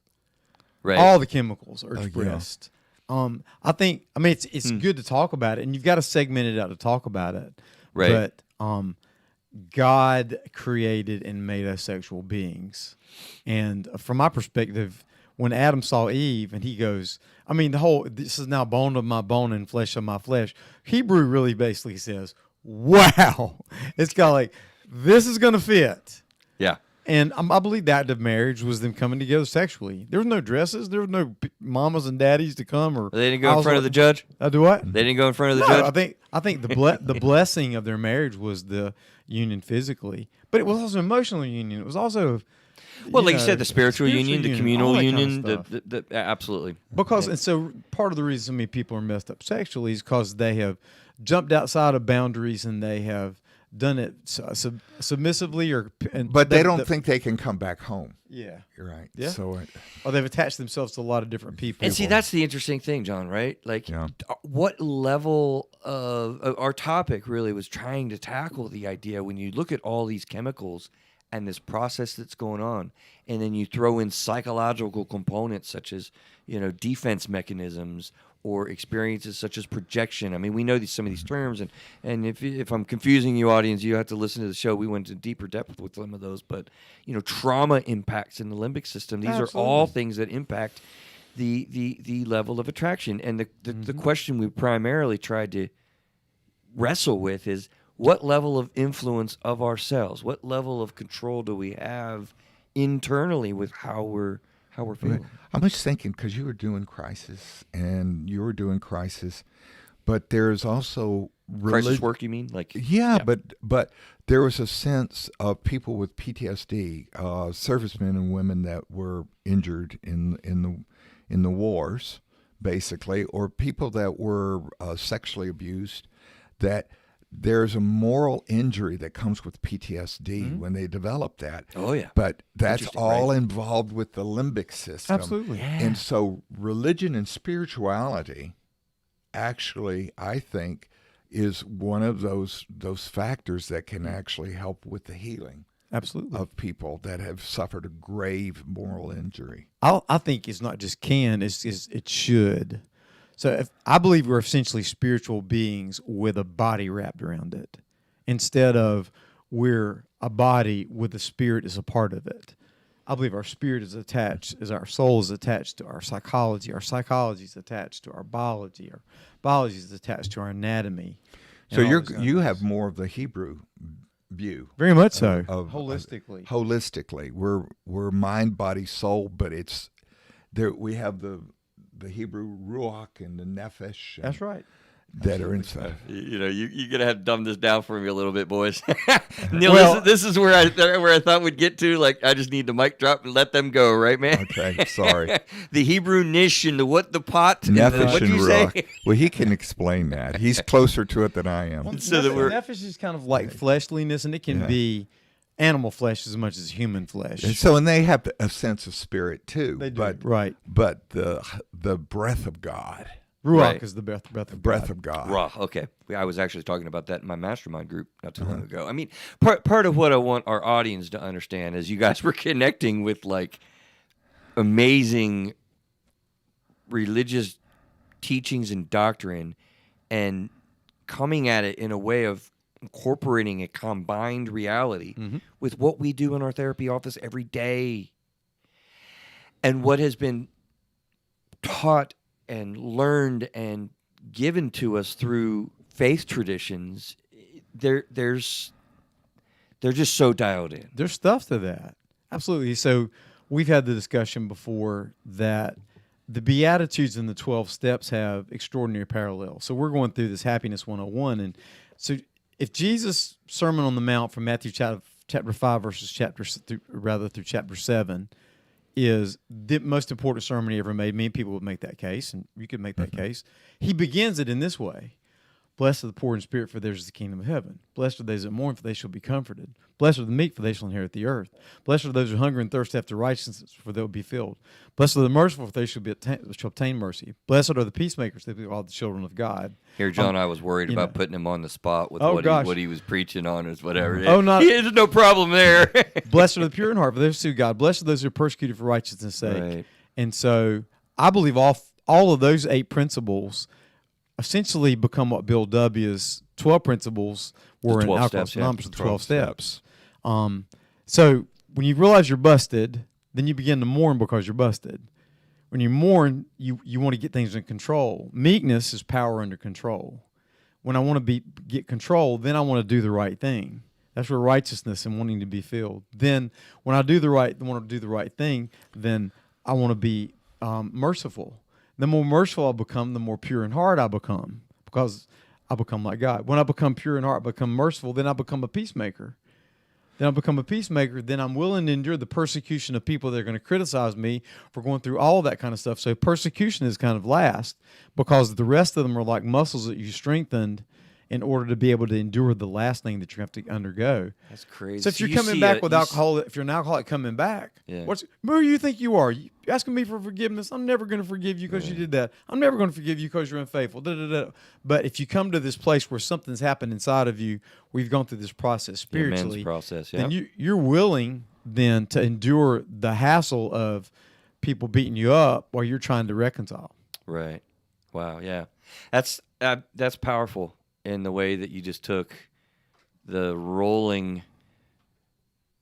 A: right.
C: All the chemicals are
D: yeah.
C: expressed. I think it's good to talk about it, and you've got to segment it out to talk about it.
A: Right.
C: But God created and made us sexual beings, and from my perspective, when Adam saw Eve and he goes, this is now bone of my bone and flesh of my flesh. Hebrew really basically says, wow. It's kind of like, this is going to fit.
A: Yeah.
C: And I believe the act of marriage was them coming together sexually. There was no dresses. There was no mamas and daddies to come. Or
A: They didn't go in front of the judge.
C: Do what?
A: They didn't go in front of the
C: No,
A: judge.
C: I think the blessing of their marriage was the union physically, but it was also an emotional union. It was also,
A: Well, like you said, the spiritual union, the communal
C: all that kind of
A: union,
C: stuff.
A: absolutely.
C: Because and so part of the reason so many people are messed up sexually is because they have jumped outside of boundaries and they have done it submissively,
D: But they don't think they can come back home.
C: Yeah.
D: You're right.
C: Yeah.
D: So
C: Or they've attached themselves to a lot of different people.
A: And see, that's the interesting thing, John, right? Like,
D: Yeah.
A: what level of our topic really was trying to tackle the idea when you look at all these chemicals and this process that's going on, and then you throw in psychological components such as, defense mechanisms or experiences such as projection. I mean, we know some of these terms, and if I'm confusing you, audience, you have to listen to the show. We went into deeper depth with some of those, but trauma impacts in the limbic system. These are all things that impact the level of attraction. And the question we primarily tried to wrestle with is, what level of influence of ourselves, what level of control do we have internally with how we're feeling?
D: I'm just thinking, because you were doing crisis, but there's also
A: Crisis work, you mean? Like,
D: Yeah, but there was a sense of people with PTSD, servicemen and women that were injured in the wars, basically, or people that were sexually abused, that there's a moral injury that comes with PTSD when they develop that.
A: Oh, yeah.
D: But that's
A: Interesting,
D: all
A: right?
D: involved with the limbic system.
C: Absolutely.
A: Yeah.
D: And so religion and spirituality actually, I think, is one of those factors that can actually help with the healing
C: Absolutely.
D: of people that have suffered a grave moral injury.
C: I think it's not just can, it should. So I believe we're essentially spiritual beings with a body wrapped around it, instead of we're a body with a spirit as a part of it. I believe our spirit is attached, as our soul is attached to our psychology is attached to our biology is attached to our anatomy.
D: So
C: and all those
D: you
C: things.
D: have more of the Hebrew view.
C: Very much so.
D: Holistically.
C: Holistically.
D: We're mind, body, soul, but it's there. We have the Hebrew ruach and the nefesh. And
C: That's right.
D: That are inside.
A: You're gonna have to dumb this down for me a little bit, boys. Neil,
C: Well-
A: this is where I thought we'd get to. Like, I just need the mic drop and let them go, right, man?
D: Okay, sorry.
A: The Hebrew nish and the what the pot. And the,
D: Nefesh
A: what'd
D: and
A: you say?
D: ruach. Well, he can explain that. He's closer to it than I am.
A: So that we're-
C: Nefesh is kind of like fleshliness, and it can
D: Yeah.
C: be animal flesh as much as human flesh.
D: And they have a sense of spirit too.
C: They do.
D: But
C: Right.
D: But the breath of God,
C: Ruach
A: Right.
C: is the breath of
D: breath
C: God.
D: of God.
A: Raw. Okay. I was actually talking about that in my mastermind group not too long ago. I mean, part of what I want our audience to understand is you guys were connecting with like amazing religious teachings and doctrine and coming at it in a way of incorporating a combined reality with what we do in our therapy office every day and what has been taught and learned and given to us through faith traditions. They're just so dialed in.
C: There's stuff to that. Absolutely. So we've had the discussion before that the Beatitudes and the 12 steps have extraordinary parallels. So we're going through this Happiness 101. And so if Jesus' Sermon on the Mount from Matthew chapter 5 verses through chapter 7 is the most important sermon he ever made, many people would make that case, and you could make that case. He begins it in this way. Blessed are the poor in spirit, for theirs is the kingdom of heaven. Blessed are those that mourn, for they shall be comforted. Blessed are the meek, for they shall inherit the earth. Blessed are those who hunger and thirst after righteousness, for they will be filled. Blessed are the merciful, for they shall obtain mercy. Blessed are the peacemakers, they will be called the children of God.
A: Here, John, I was worried about
C: know.
A: putting him on the spot with
C: Oh,
A: what
C: gosh.
A: he was preaching on or whatever.
C: Oh, not-
A: There's no problem there.
C: Blessed are the pure in heart, for they shall see God. Blessed are those who are persecuted for righteousness' sake.
A: Right.
C: And so I believe all of those 8 principles essentially become what Bill W.'s 12 principles were in
A: 12
C: Alcoholics
A: steps, yeah.
C: Anonymous, the 12 steps. So when you realize you're busted, then you begin to mourn because you're busted. When you mourn, you want to get things in control. Meekness is power under control. When I want to get control, then I want to do the right thing. That's where righteousness and wanting to be filled. Then when I want to do the right thing, then I want to be merciful. The more merciful I become, the more pure in heart I become, because I become like God. When I become pure in heart, become merciful, then I become a peacemaker. Then I'm willing to endure the persecution of people that are going to criticize me for going through all of that kind of stuff. So persecution is kind of last, because the rest of them are like muscles that you strengthened in order to be able to endure the last thing that you have to undergo.
A: That's crazy.
C: So if you're
A: you
C: coming
A: see
C: back
A: a-
C: with
A: you
C: alcohol, if you're an alcoholic coming back,
A: Yeah.
C: who do you think you are? You asking me for forgiveness? I'm never going to forgive you because you did that. I'm never going to forgive you because you're unfaithful. Da, da, da. But if you come to this place where something's happened inside of you, we've gone through this process
A: The amends
C: spiritually,
A: process,
C: then
A: yeah.
C: you're willing then to endure the hassle of people beating you up while you're trying to reconcile.
A: Right. Wow. Yeah. That's powerful in the way that you just took the rolling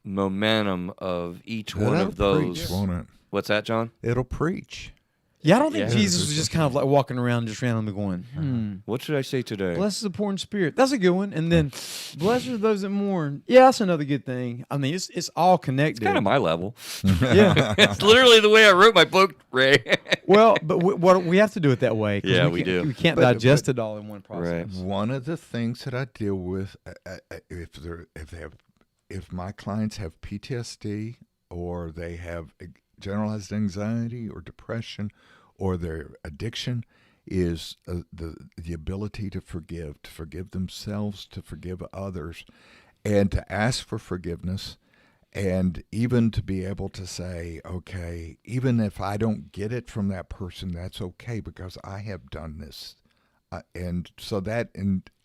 A: momentum of each one
D: That'll
A: of those.
D: preach, won't it?
A: What's that, John?
D: It'll preach.
C: Yeah, I don't think
A: Yeah.
C: Jesus was just kind of like walking around just randomly going,
A: What should I say today?
C: Blessed is the poor in spirit. That's a good one. And then, blessed are those that mourn. Yeah, that's another good thing. I mean, it's all connected.
A: Kind of my level.
C: Yeah.
A: It's literally the way I wrote my book, Ray.
C: Well, but what we have to do it that way. 'cause
A: Yeah, we
C: can't-
A: do.
C: We can't
D: But-
C: digest it all in one process.
A: Right.
D: One of the things that I deal with, if my clients have PTSD or they have generalized anxiety or depression or their addiction, is the ability to forgive themselves, to forgive others, and to ask for forgiveness, and even to be able to say, okay, even if I don't get it from that person, that's okay because I have done this. And so that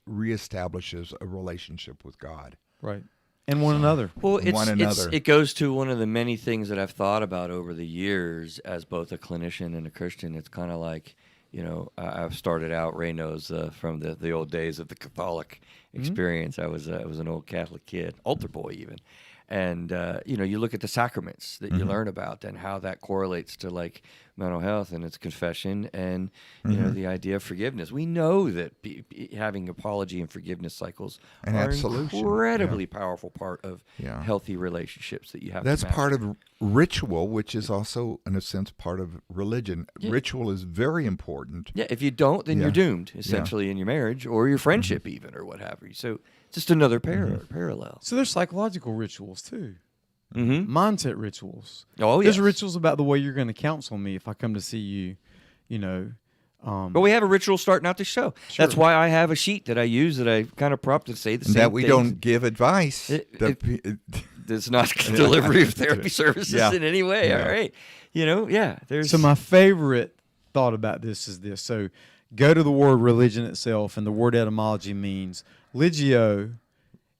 D: reestablishes a relationship with God.
C: Right. And one another.
A: Well,
D: One another.
A: it goes to one of the many things that I've thought about over the years as both a clinician and a Christian. It's kind of like I've started out. Ray knows from the old days of the Catholic experience. I was an old Catholic kid, altar boy even, and you look at the sacraments that you learn about and how that correlates to like mental health, and it's confession and the idea of forgiveness. We know that having apology and forgiveness cycles
D: And
A: are
D: absolution,
A: incredibly powerful part of
D: Yeah.
A: healthy relationships that you have.
D: That's
A: to master.
D: part of ritual, which is also, in a sense, part of religion. Ritual is very important.
A: Yeah, if you don't, then
D: Yeah.
A: you're doomed, essentially, in your marriage or your friendship, even, or what have you. So, just another parallel.
C: So there's psychological rituals too.
A: Mm-hmm.
C: Mindset rituals.
A: Oh,
C: There's
A: yes.
C: rituals about the way you're going to counsel me if I come to see you.
A: But we have a ritual starting out the show.
C: Sure.
A: That's why I have a sheet that I use that I kind of prompt to say the
D: And
A: same
D: that we
A: things.
D: don't give advice.
A: It's not delivery of therapy services
D: Yeah.
A: in any way.
D: Yeah.
A: All right. There's.
C: So my favorite thought about this is this. So go to the word religion itself, and the word etymology means ligio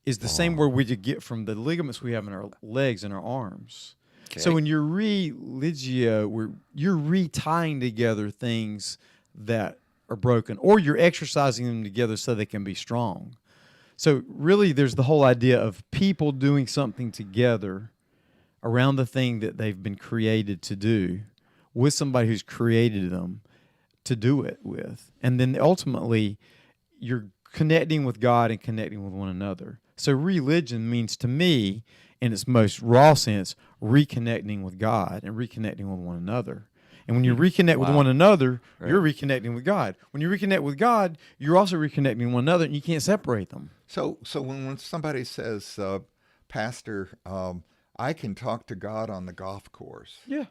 C: is the same word we get from the ligaments we have in our legs and our arms. So
A: Okay.
C: when you're religio, you're retying together things that are broken, or you're exercising them together so they can be strong. So really, there's the whole idea of people doing something together around the thing that they've been created to do with somebody who's created them to do it with. And then ultimately, you're connecting with God and connecting with one another. So religion means to me, in its most raw sense, reconnecting with God and reconnecting with one another. And when you reconnect with one another, you're reconnecting with God. When you reconnect with God, you're also reconnecting with one another, and you can't separate them.
D: So when somebody says, Pastor, I can talk to God on the golf course,
C: Yeah.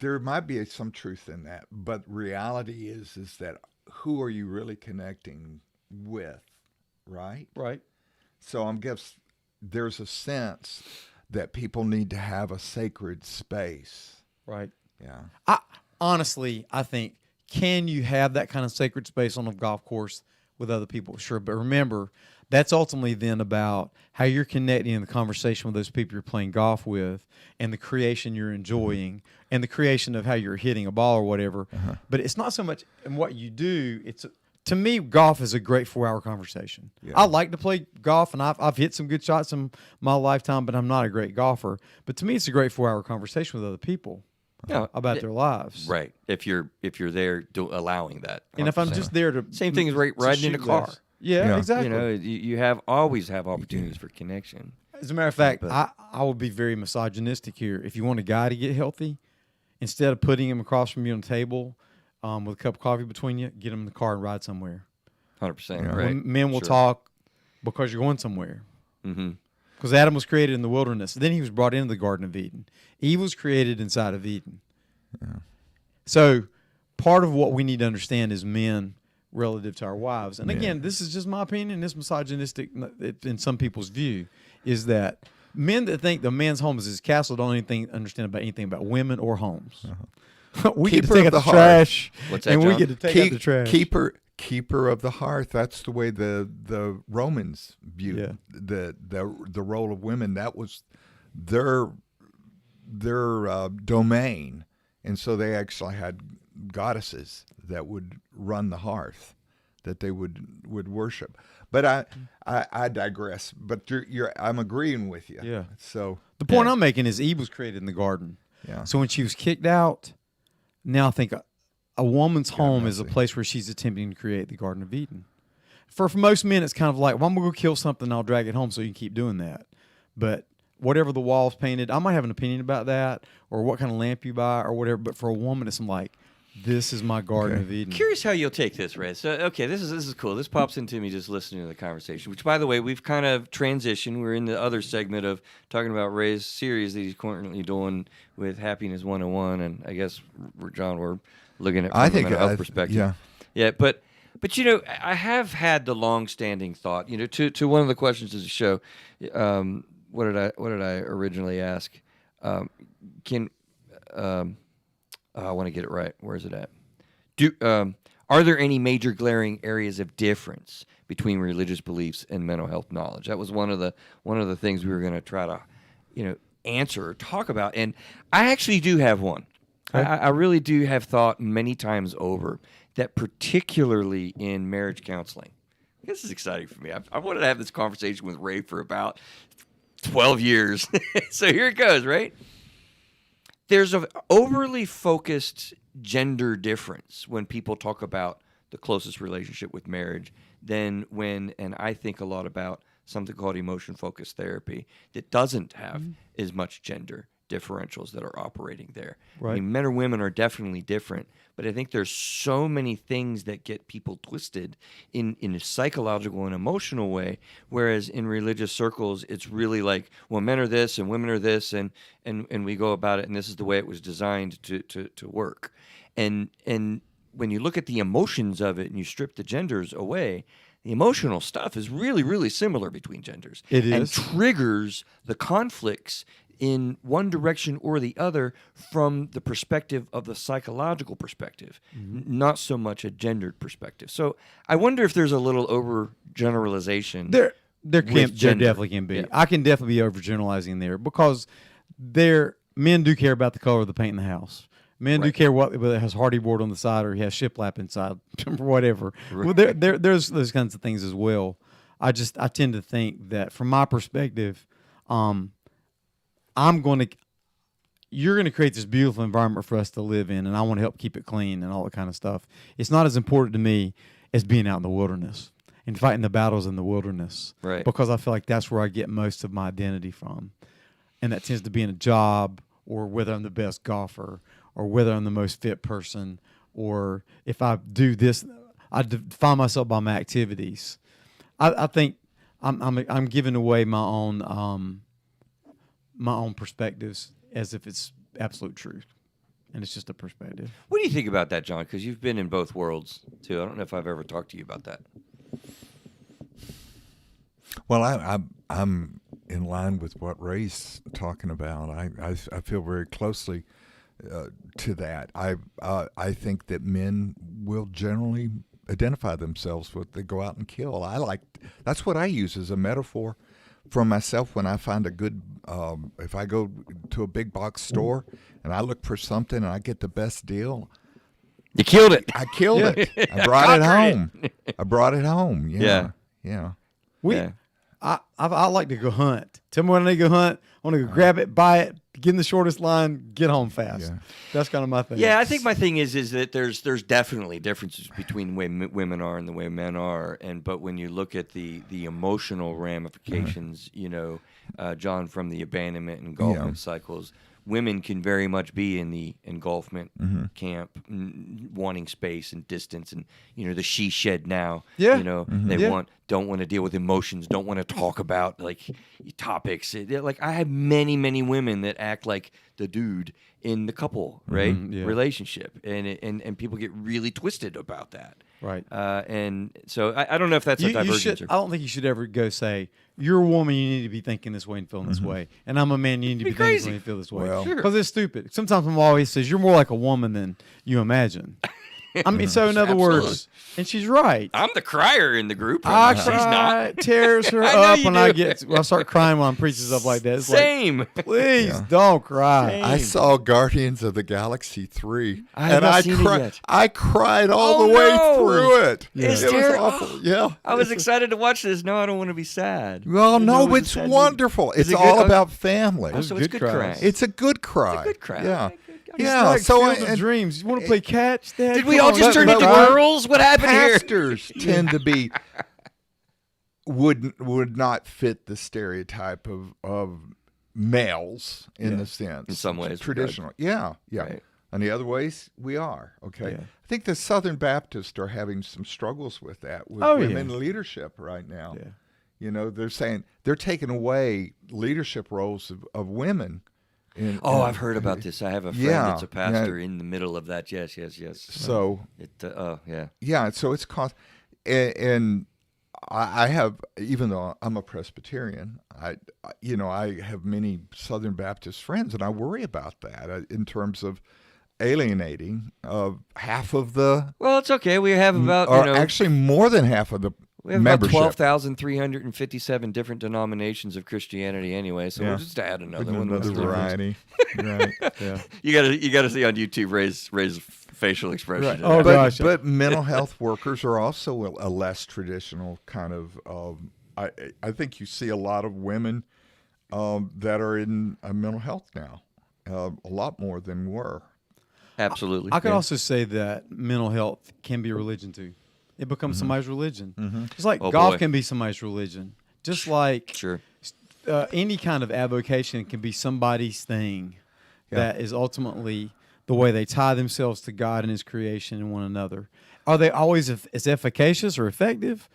D: there might be some truth in that, but reality is that who are you really connecting with, right?
C: Right.
D: So I guess there's a sense that people need to have a sacred space.
C: Right.
D: Yeah.
C: I think, can you have that kind of sacred space on a golf course with other people? Sure. But remember, that's ultimately then about how you're connecting in the conversation with those people you're playing golf with and the creation you're enjoying and the creation of how you're hitting a ball or whatever. But it's not so much in what you do. To me, golf is a great 4-hour conversation.
D: Yeah.
C: I like to play golf, and I've hit some good shots in my lifetime, but I'm not a great golfer. But to me, it's a great 4-hour conversation with other people about their lives.
A: Right. If you're there allowing that.
C: And if I'm
A: 100%.
C: just there to
A: Same thing as riding in a
C: shoot
A: car.
C: less. Yeah,
D: Yeah.
C: exactly.
A: You always have opportunities for connection.
C: As a matter of fact,
A: But-
C: I would be very misogynistic here. If you want a guy to get healthy, instead of putting him across from you on the table with a cup of coffee between you, get him in the car and ride somewhere.
A: 100%.
D: Yeah.
A: Right.
C: Men will
A: Sure.
C: talk because you're going somewhere.
A: Mm-hmm.
C: Because Adam was created in the wilderness. Then he was brought into the Garden of Eden. Eve was created inside of Eden. So part of what we need to understand is men relative to our wives. And again, this is just my opinion. It's misogynistic in some people's view, is that men that think the man's home is his castle don't understand anything about women or homes. We get to
D: Keeper
C: take
D: of
C: out the
D: the hearth.
C: trash,
A: What's that,
C: and we
A: John?
C: get to take out the trash.
D: Keeper of the hearth. That's the way the Romans viewed the role of women. That was their domain, and so they actually had goddesses that would run the hearth, that they would worship. But I digress. But I'm agreeing with you.
C: Yeah.
D: So
C: The point I'm making is Eve was created in the garden.
D: yeah.
C: So when she was kicked out, now I think a woman's home is a
D: messy.
C: place where she's attempting to create the Garden of Eden. For most men, it's kind of like, well, I'm going to go kill something, I'll drag it home so you can keep doing that. But whatever the wall's painted, I might have an opinion about that, or what kind of lamp you buy, or whatever. But for a woman, it's like, this is my Garden of Eden.
A: Curious how you'll take this, Ray. So, okay, this is cool. This pops into me just listening to the conversation, which, by the way, we've kind of transitioned. We're in the other segment of talking about Ray's series that he's currently doing with Happiness 101, and I guess, John, we're looking at from
D: I
A: a
D: think
A: mental health perspective.
D: Yeah.
A: Yeah, but I have had the long-standing thought, to one of the questions of the show. What did I originally ask? I want to get it right. Where is it at? Are there any major glaring areas of difference between religious beliefs and mental health knowledge? That was one of the things we were going to try to, answer or talk about. And I actually do have one. I really do have thought many times over that, particularly in marriage counseling. This is exciting for me. I wanted to have this conversation with Ray for about 12 years. So here it goes, right? There's an overly focused gender difference when people talk about the closest relationship with marriage than when, and I think a lot about something called emotion-focused therapy that doesn't have as much gender differentials that are operating there.
C: Right.
A: I mean, men or women are definitely different, but I think there's so many things that get people twisted in a psychological and emotional way, whereas in religious circles, it's really like, well, men are this and women are this, and we go about it, and this is the way it was designed to work. And when you look at the emotions of it and you strip the genders away, the emotional stuff is really, really similar between genders.
C: It
A: and
C: is.
A: triggers the conflicts in one direction or the other from the perspective of the psychological perspective, not so much a gendered perspective. So I wonder if there's a little overgeneralization.
C: There
A: with gender.
C: definitely can be.
A: Yeah.
C: I can definitely be overgeneralizing there because men do care about the color of the paint in the house. Men do
A: Right.
C: care whether it has Hardee board on the side or he has shiplap inside or whatever.
A: Right.
C: Well, there's those kinds of things as well. I tend to think that from my perspective, you're going to create this beautiful environment for us to live in, and I want to help keep it clean and all that kind of stuff. It's not as important to me as being out in the wilderness and fighting the battles in the wilderness.
A: Right.
C: Because I feel like that's where I get most of my identity from. And that tends to be in a job, or whether I'm the best golfer, or whether I'm the most fit person, or if I do this, I define myself by my activities. I think I'm giving away my own perspectives as if it's absolute truth, and it's just a perspective.
A: What do you think about that, John? Because you've been in both worlds, too. I don't know if I've ever talked to you about that.
D: Well, I'm in line with what Ray's talking about. I feel very closely to that. I think that men will generally identify themselves with they go out and kill. That's what I use as a metaphor for myself when I find a good. If I go to a big box store and I look for something and I get the best deal,
A: You killed it.
D: I killed it. I brought it
A: Conquered
D: home. I brought it home. Yeah.
A: Yeah.
C: I like to go hunt. Tell me when I need to go hunt. I want to go grab it, buy it, get in the shortest line, get home fast.
D: Yeah.
C: That's kind of my thing.
A: Yeah, I think my thing is that there's definitely differences between the way women are and the way men are, but when you look at the emotional ramifications, John, from the abandonment and engulfment cycles, women can very much be in the engulfment camp, wanting space and distance, and the she shed now.
C: Yeah.
A: They
C: Yeah.
A: don't want to deal with emotions, don't want to talk about like topics. Like I have many women that act like the dude in the couple, right?
C: Yeah.
A: Relationship, and people get really twisted about that.
C: Right.
A: And so I don't know if that's a divergence.
C: I don't think you should ever go say, you're a woman, you need to be thinking this way and feeling this way. And I'm a man, you need to be thinking this way and feel this way.
D: Well,
A: Sure.
C: Because it's stupid. Sometimes I'm always says, you're more like a woman than you imagine. I mean, so in other
A: Absolutely.
C: words, and she's right.
A: I'm the crier in the group.
C: I
A: She's
C: cry,
A: not.
C: tears her
A: I know
C: up
A: you
C: when
A: do.
C: I start crying when I'm preaching stuff like that. It's
A: Same.
C: like, please don't cry.
D: I saw Guardians of the Galaxy 3,
A: I have
D: and
A: not seen it yet.
D: I cried all
A: Oh,
D: the way
A: no.
D: through it.
A: It's
D: It was
A: terrible.
D: awful. Yeah.
A: I was excited to watch this. No, I don't want to be sad.
D: Well,
A: No,
D: no,
A: it was a
D: it's
A: sad movie.
D: wonderful.
A: Is
D: It's
A: it good?
D: all
A: Oh,
D: about family.
A: Oh, so it's
C: good
A: good
C: cries.
A: crying.
D: It's a good cry.
A: It's a good cry.
D: Yeah.
A: Okay, good.
D: Yeah.
C: Like
D: So
C: Field of
D: and
C: Dreams. You want to play catch? Dad?
A: Did we
C: Come
A: all
C: on.
A: just turn
D: but
A: into
D: what-
A: girls? What happened here?
D: Pastors tend to be would not fit the stereotype of males in the sense.
A: In some ways,
D: traditional. Yeah.
A: Right.
D: In the other ways, we are. Okay.
C: Yeah.
D: I think the Southern Baptists are having some struggles with that, with
C: Oh, yeah.
D: women in leadership right now.
C: Yeah.
D: They're saying they're taking away leadership roles of women.
A: I've heard about this. I have a friend
D: Yeah,
A: that's a pastor in the middle of that. Yes.
D: So
A: Yeah.
D: yeah, so it's cost, and I have, even though I'm a Presbyterian, I have many Southern Baptist friends, and I worry about that in terms of alienating half of the,
A: Well, it's okay. We have about
D: or actually more than half of the
A: We have about
D: membership.
A: 12,357 different denominations of Christianity anyway, so
D: Yeah.
A: we'll just add another one.
D: Another
A: That's the difference.
D: variety. Right.
C: Yeah.
A: You gotta see on YouTube Ray's facial expression.
C: Right.
A: to
C: Oh,
A: that.
C: gosh.
D: But mental health workers are also a less traditional kind of. I think you see a lot of women that are in mental health now, a lot more than were.
A: Absolutely.
C: I could
A: yeah.
C: also say that mental health can be a religion too. It becomes somebody's religion. Just like
A: Oh,
C: golf
A: boy.
C: can be somebody's religion. Just like
A: Sure.
C: any kind of avocation can be somebody's thing
D: Yeah.
C: that is ultimately the way they tie themselves to God and His creation and one another. Are they always as efficacious or effective?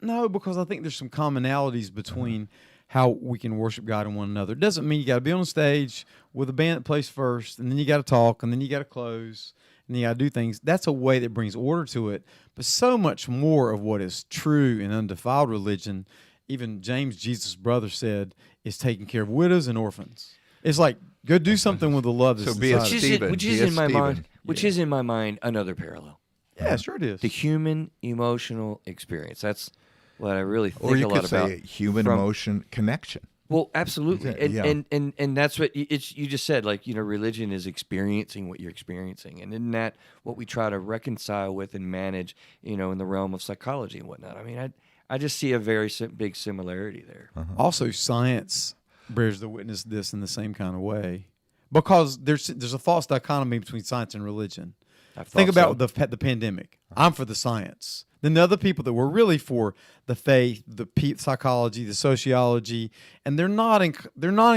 C: No, because I think there's some commonalities between how we can worship God and one another. It doesn't mean you got to be on stage with a band that plays first, and then you got to talk, and then you got to close, and you got to do things. That's a way that brings order to it. But so much more of what is true and undefiled religion, even James, Jesus' brother, said, is taking care of widows and orphans. It's like, go do something with the love that's
D: So be a
C: inside of you.
D: Stephen.
A: Which
D: Be
A: is
D: a
A: in my
D: Stephen.
A: mind. Which is in my mind another parallel.
C: Yeah, sure it is.
A: The human emotional experience. That's what I really think
D: Or you
A: a lot
D: could
A: about.
D: say human
A: from-
D: emotion connection.
A: Well, absolutely,
D: Yeah.
A: and that's what you just said. Like, religion is experiencing what you're experiencing, and isn't that what we try to reconcile with and manage? In the realm of psychology and whatnot. I mean, I just see a very big similarity there.
C: Also, science bears the witness to this in the same kind of way, because there's a false dichotomy between science and religion.
A: I
C: Think
A: thought
C: about
A: so.
C: the pandemic. I'm for the science. Then the other people that were really for the faith, the psychology, the sociology, and they're not in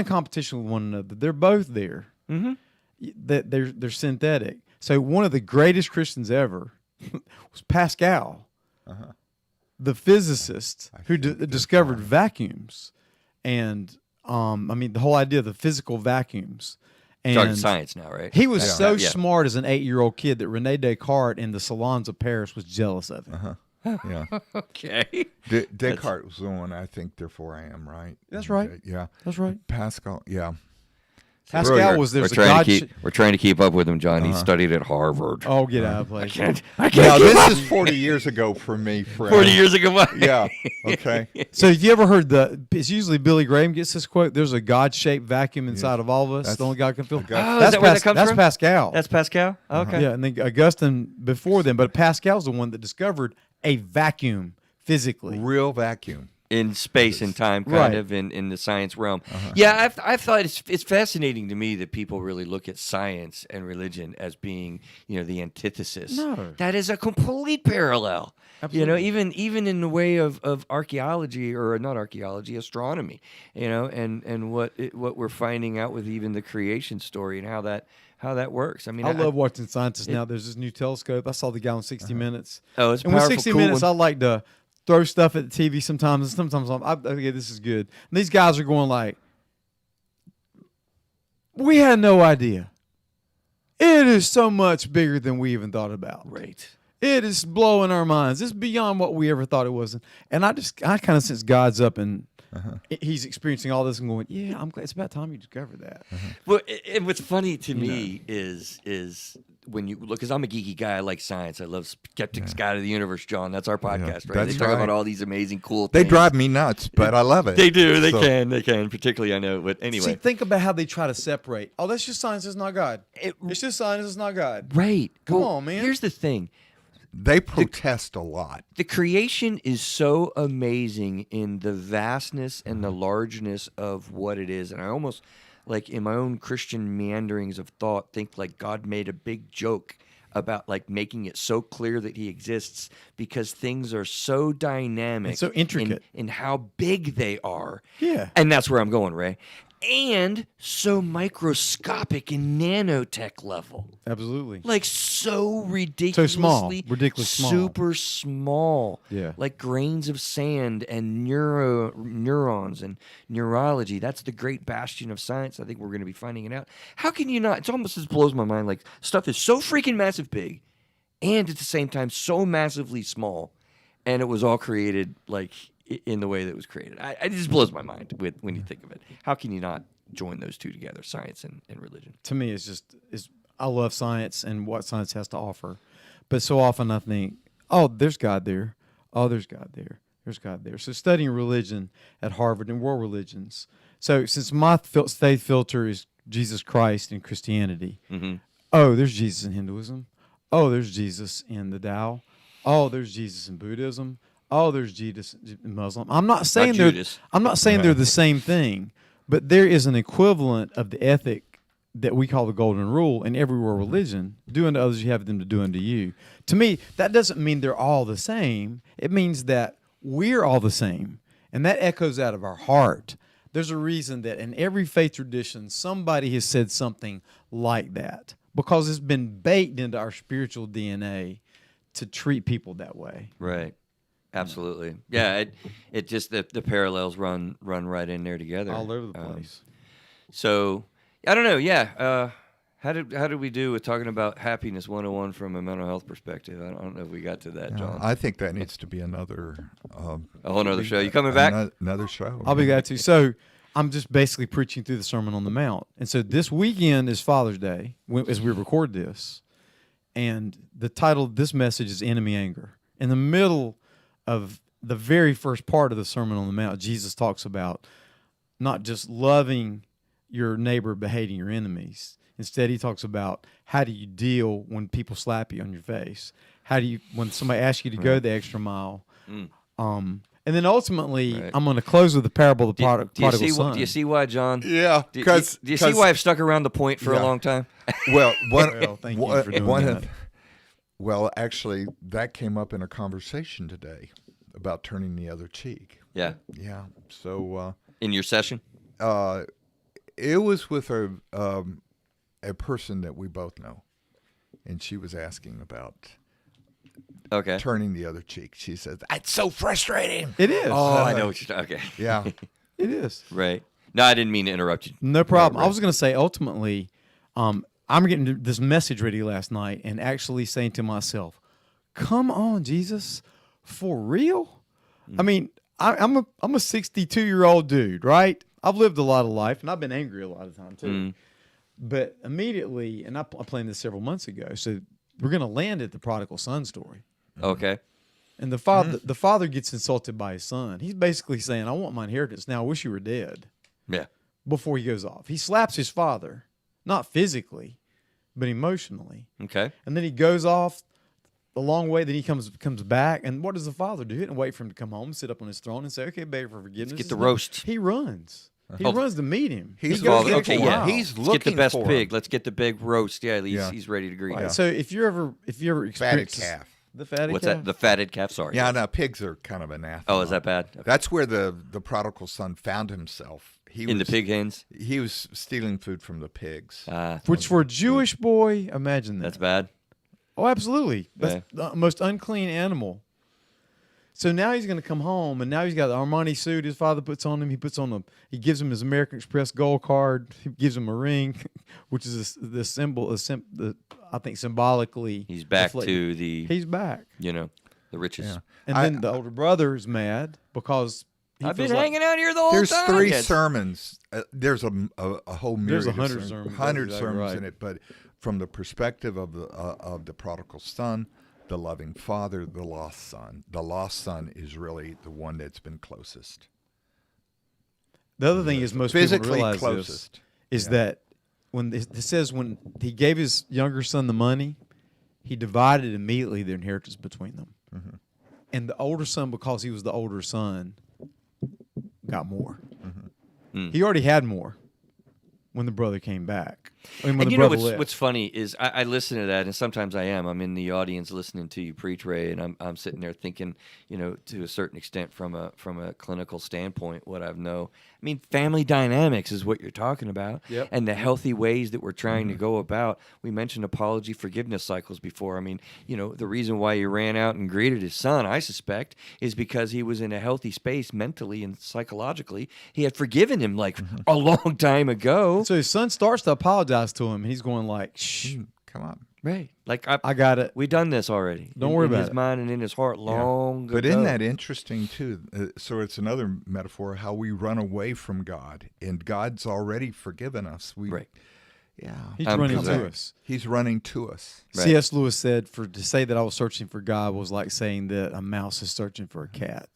C: competition with one another. They're both there.
A: Mm-hmm.
C: They're synthetic. So one of the greatest Christians ever was Pascal, the physicist who discovered vacuums, and the whole idea of the physical vacuums.
A: Talking
C: And
A: science now, right?
C: he was
A: Yeah.
C: so
A: Yeah.
C: smart as an 8-year-old kid that René Descartes in the salons of Paris was jealous of him.
D: Yeah.
A: Okay.
D: Descartes was the one, I think, therefore I am, right?
C: That's right.
D: Yeah.
C: That's right.
D: Pascal, yeah.
C: Pascal was
A: We're
C: there's a
A: trying
C: God.
A: to keep. We're trying to keep up with him, John. He studied at Harvard.
C: Oh, get out of place.
A: I
D: Now,
A: can't.
D: this is 40 years ago for me, friend.
A: 40 years ago.
D: Yeah. Okay.
C: So, have you ever heard it's usually Billy Graham gets this quote? There's a God-shaped vacuum inside of all of us.
D: That's-
C: The only God can fill.
A: Oh, is that where that comes
C: That's
A: from?
C: Pascal.
A: That's Pascal. Okay.
C: Yeah, and then Augustine before them, but Pascal's the one that discovered a vacuum physically.
D: Real vacuum.
A: In space and time, kind
C: Right.
A: of in the science realm. Yeah, I've thought it's fascinating to me that people really look at science and religion as being, the antithesis.
C: No.
A: That is a complete parallel.
C: Absolutely.
A: Even in the way of archaeology, or not archaeology, astronomy. And what we're finding out with even the creation story and how that works. I mean,
C: I love watching scientists now. There's this new telescope. I saw the guy on 60 Minutes.
A: Oh, it's a
C: And with
A: powerful,
C: 60
A: cool
C: Minutes,
A: one.
C: I like to throw stuff at the TV sometimes. And sometimes okay, this is good. And these guys are going like, we had no idea. It is so much bigger than we even thought about.
A: Right.
C: It is blowing our minds. It's beyond what we ever thought it was. And I kind of sense God's up and he's experiencing all this and going, yeah, I'm glad it's about time you discovered that.
A: Well, and what's funny to me is when you look, because I'm a geeky guy. I like science. I love Skeptic's Guide to the Universe, John. That's our podcast, right?
D: that's
A: They talk
D: right.
A: about all these amazing, cool
D: They
A: things.
D: drive me nuts, but I love it.
A: They do. They
D: So-
A: can. Particularly, I know. But anyway,
C: See, think about how they try to separate. Oh, that's just science. It's not God. It's just science. It's not God.
A: right.
C: Come
A: Well,
C: on, man.
A: Here's the thing.
D: They protest a lot.
A: The creation is so amazing in the vastness and the largeness of what it is. And I almost, like, in my own Christian meanderings of thought, think like God made a big joke about, like, making it so clear that he exists, because things are so dynamic
C: And so intricate.
A: in how big they are.
C: Yeah.
A: And that's where I'm going, Ray. And so microscopic in nanotech level.
C: Absolutely.
A: Like so ridiculously
C: ridiculously small.
A: super small.
C: Yeah.
A: Like grains of sand and neurons and neurology. That's the great bastion of science. I think we're going to be finding it out. How can you not? It almost just blows my mind. Like, stuff is so freaking massive big, and at the same time so massively small, and it was all created like in the way that it was created. It just blows my mind when you think of it. How can you not join those two together, science and religion?
C: To me, I love science and what science has to offer. But so often I think, oh, there's God there. Oh, there's God there. There's God there. So studying religion at Harvard and world religions. So since my faith filter is Jesus Christ and Christianity, oh, there's Jesus in Hinduism. Oh, there's Jesus in the Tao. Oh, there's Jesus in Buddhism. Oh, there's Jesus in Muslim. I'm not saying
A: Judas.
C: they're the same thing, but there is an equivalent of the ethic that we call the golden rule in every world religion. Do unto others you have them to do unto you. To me, that doesn't mean they're all the same. It means that we're all the same, and that echoes out of our heart. There's a reason that in every faith tradition, somebody has said something like that because it's been baked into our spiritual DNA to treat people that way.
A: Right. Absolutely. Yeah. It just the parallels run right in there together.
C: All over the place.
A: So I don't know. Yeah. How did we do with talking about happiness 101 from a mental health perspective? I don't know if we got to that, John.
D: I think that needs to be another
A: A whole nother show. You coming back?
D: Another show.
C: I'll be glad to. So I'm just basically preaching through the Sermon on the Mount. And so this weekend is Father's Day as we record this. And the title of this message is Enemy Anger. In the middle of the very first part of the Sermon on the Mount, Jesus talks about not just loving your neighbor but hating your enemies. Instead, he talks about how do you deal when people slap you on your face? How do you, when somebody asks you to go the extra mile? And then ultimately, I'm going to close with the parable of the prodigal son.
A: Do you see why, John?
D: Yeah,
A: Do you see why I've stuck around the point for a long time?
D: Well,
C: thank you for doing that.
D: Well, actually, that came up in a conversation today about turning the other cheek.
A: Yeah.
D: Yeah. So
A: In your session?
D: it was with a person that we both know, and she was asking about turning the other cheek. She says, "That's so frustrating."
C: It is.
A: Oh, I know what you're talking. Okay.
D: Yeah.
C: It is.
A: Right. No, I didn't mean to interrupt you.
C: No problem.
A: Right.
C: I was going to say, ultimately, I'm getting this message ready last night and actually saying to myself, come on, Jesus, for real? I mean, I'm a 62-year-old dude, right? I've lived a lot of life, and I've been angry a lot of time, too. But immediately, and I planned this several months ago, so we're going to land at the prodigal son story.
A: Okay.
C: And the father gets insulted by his son. He's basically saying, I want my inheritance now. I wish you were dead.
A: Yeah.
C: Before he goes off. He slaps his father, not physically, but emotionally.
A: Okay.
C: And then he goes off a long way. Then he comes back. And what does the father do? He didn't wait for him to come home, sit up on his throne, and say, okay, beg for forgiveness.
A: Let's get the roast.
C: He runs. He runs to meet him.
D: He's
C: he goes
D: looking
C: the
A: okay,
C: extra
A: yeah.
C: mile.
D: He's
A: Let's get the
D: looking
A: best
D: for
A: pig.
D: him.
A: Let's get the big roast. Yeah,
D: Yeah.
A: he's ready to greet.
C: Right.
A: Yeah.
C: So if you ever experienced
D: fatted calf.
C: the fatted
A: What's
C: calf?
A: that? The fatted calf. Sorry.
D: Yeah, no, pigs are kind of anathema.
A: Oh, is that bad? Okay.
D: That's where the prodigal son found himself.
A: In the pig hens?
D: He was stealing food from the pigs.
C: Which for a Jewish boy, imagine that.
A: That's bad.
C: Oh, absolutely. That's
A: Yeah.
C: the most unclean animal. So now he's going to come home, and now he's got the Armani suit his father puts on him. He gives him his American Express gold card. He gives him a ring, which is the symbol. I think symbolically,
A: He's back
C: reflecting-
A: to the,
C: He's back,
A: the riches.
D: Yeah.
C: and then the older brother is mad because
A: I've been
C: feels like-
A: hanging out here the whole
D: There's
A: time.
D: 3
A: Yes.
D: sermons. There's a whole myriad.
C: There's
D: of
C: 100 sermons.
D: 100
C: That's
D: sermons
C: right.
D: in it, but from the perspective of the prodigal son, the loving father, the lost son. The lost son is really the one that's been closest.
C: The other thing is most people don't
D: Physically
C: realize
D: closest.
C: is that when it says when he gave his younger son the money, he divided immediately their inheritance between them.
D: Mm-hmm.
C: And the older son, because he was the older son, got more. He already had more when the brother came back. I mean, when
A: And
C: the
A: you know
C: brother left.
A: what's funny is I listen to that, and sometimes I am. I'm in the audience listening to you preach, Ray, and I'm sitting there thinking, to a certain extent from a clinical standpoint, what I know. I mean, family dynamics is what you're talking about,
C: Yep.
A: and the healthy ways that we're trying to go about. We mentioned apology forgiveness cycles before. I mean, the reason why he ran out and greeted his son, I suspect, is because he was in a healthy space mentally and psychologically. He had forgiven him like a long time ago.
C: So his son starts to apologize to him, and he's going like, "Shh,
D: Come on.
A: Right. Like
C: I got it."
A: we've done this already.
C: Don't worry
A: in
C: about
A: his
C: it.
A: mind and in his heart long
D: But
A: ago.
D: isn't that interesting, too? So it's another metaphor how we run away from God, and God's already forgiven us.
A: Right.
D: Yeah.
C: He's
A: I'm
C: running
A: correct.
C: to us.
D: He's running to us.
A: Right.
C: C.S. Lewis said, to say that I was searching for God was like saying that a mouse is searching for a cat.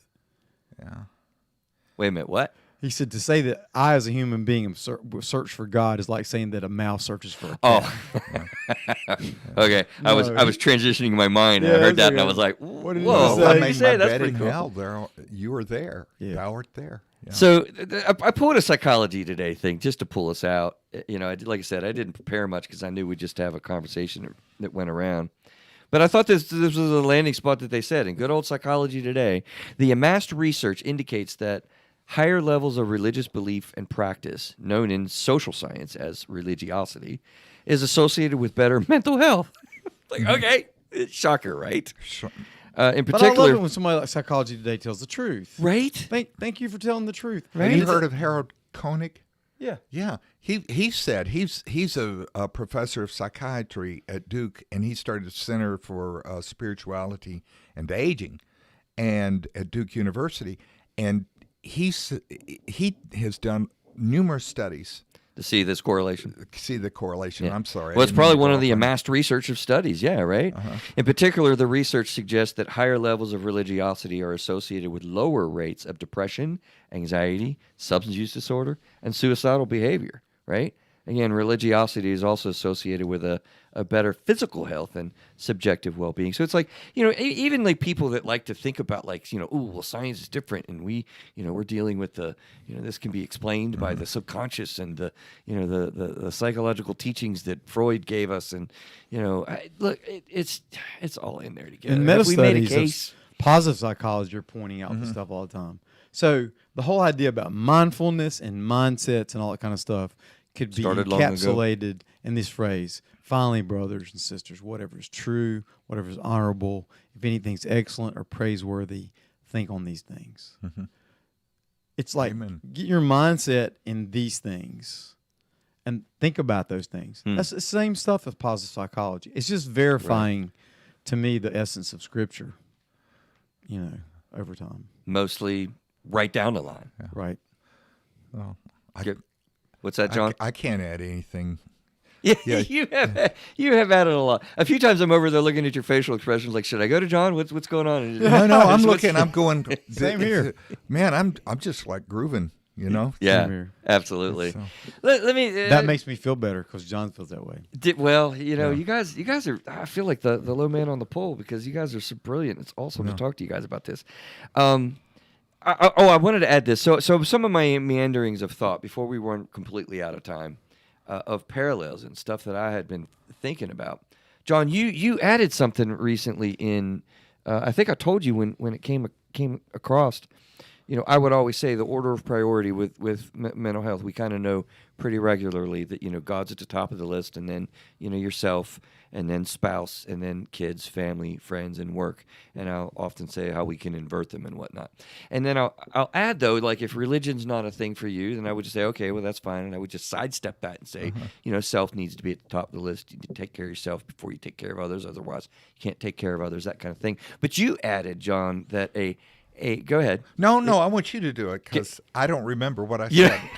D: Yeah.
A: Wait a minute, what?
C: He said to say that I, as a human being, search for God is like saying that a mouse searches for a cat.
A: Oh, okay. I was
C: No.
A: transitioning my mind, and
C: Yeah,
A: I heard
C: that's
A: that, and I
C: okay.
A: was like,
C: What did he
A: "Whoa,
C: say?
A: what
C: I
A: did
D: made
A: you say?
D: my
A: That's
D: bed
A: pretty
D: in
A: cool."
D: hell. There, you were there.
C: Yeah.
D: Thou art there. Yeah.
A: So I pulled a psychology today thing just to pull us out. You know, like I said, I didn't prepare much because I knew we'd just have a conversation that went around. But I thought this was a landing spot that they said in good old psychology today. The amassed research indicates that higher levels of religious belief and practice, known in social science as religiosity, is associated with better mental health. Like, okay, shocker, right?
D: Sure.
A: In
C: But I love
A: particular,
C: it when somebody like Psychology Today tells the truth.
A: right?
C: Thank you for telling the truth.
D: Have you heard of Harold Koenig?
C: Yeah.
D: Yeah, he said he's a professor of psychiatry at Duke, and he started a Center for Spirituality and Aging, and at Duke University, and he has done numerous studies
A: To see this correlation.
D: see the correlation.
A: Yeah.
D: I'm sorry. I
A: Well, it's
D: didn't
A: probably
D: mean to
A: one
D: go
A: of the
D: off on-
A: amassed research of studies. Yeah, right? In particular, the research suggests that higher levels of religiosity are associated with lower rates of depression, anxiety, substance use disorder, and suicidal behavior, right? Again, religiosity is also associated with a better physical health and subjective well-being. So it's like, you know, even like people that like to think about like, you know, oh, well, science is different and we, you know, we're dealing with the, you know, this can be explained by the subconscious and the, you know, the psychological teachings that Freud gave us. And, you know, it's all in there together.
C: In
A: Have
C: meta
A: we made a
C: studies
A: case?
C: of positive psychology are pointing out this stuff all the time. So the whole idea about mindfulness and mindsets and all that kind of stuff could be
A: Started long ago.
C: encapsulated in this phrase: finally, brothers and sisters, whatever is true, whatever is honorable, if anything's excellent or praiseworthy, think on these things. It's like,
D: Amen.
C: get your mindset in these things and think about those things. That's the same stuff as positive psychology. It's just verifying, to me, the essence of Scripture, you know, over time.
A: Mostly right down the line.
C: Right.
D: Well,
A: What's that, John?
D: I can't add anything.
A: Yeah,
D: Yeah.
A: you have added a lot. A few times I'm over there looking at your facial expressions, like, should I go to John? What's going on?
D: No, I'm
A: What's-
D: looking. I'm going.
C: Same here.
D: Man, I'm just like grooving. You know.
A: Yeah,
C: Same here.
A: absolutely.
D: So-
A: Let me.
C: That makes me feel better because John feels that way.
A: Well, you know, you guys are. I feel like the low man on the pole because you guys are so brilliant. It's awesome to talk to you guys about this. I wanted to add this. So some of my meanderings of thought before we weren't completely out of time, of parallels and stuff that I had been thinking about. John, you added something recently in. I think I told you when it came across. You know, I would always say the order of priority with mental health. We kind of know pretty regularly that, you know, God's at the top of the list, and then, you know, yourself, and then spouse, and then kids, family, friends, and work. And I'll often say how we can invert them and whatnot. And then I'll add, though, like if religion's not a thing for you, then I would just say, okay, well, that's fine. And I would just sidestep that and say, you know, self needs to be at the top of the list. You need to take care of yourself before you take care of others. Otherwise, you can't take care of others, that kind of thing. But you added, John, that go ahead.
D: No, I want you to do it because I don't remember what I
A: Yeah.
D: said.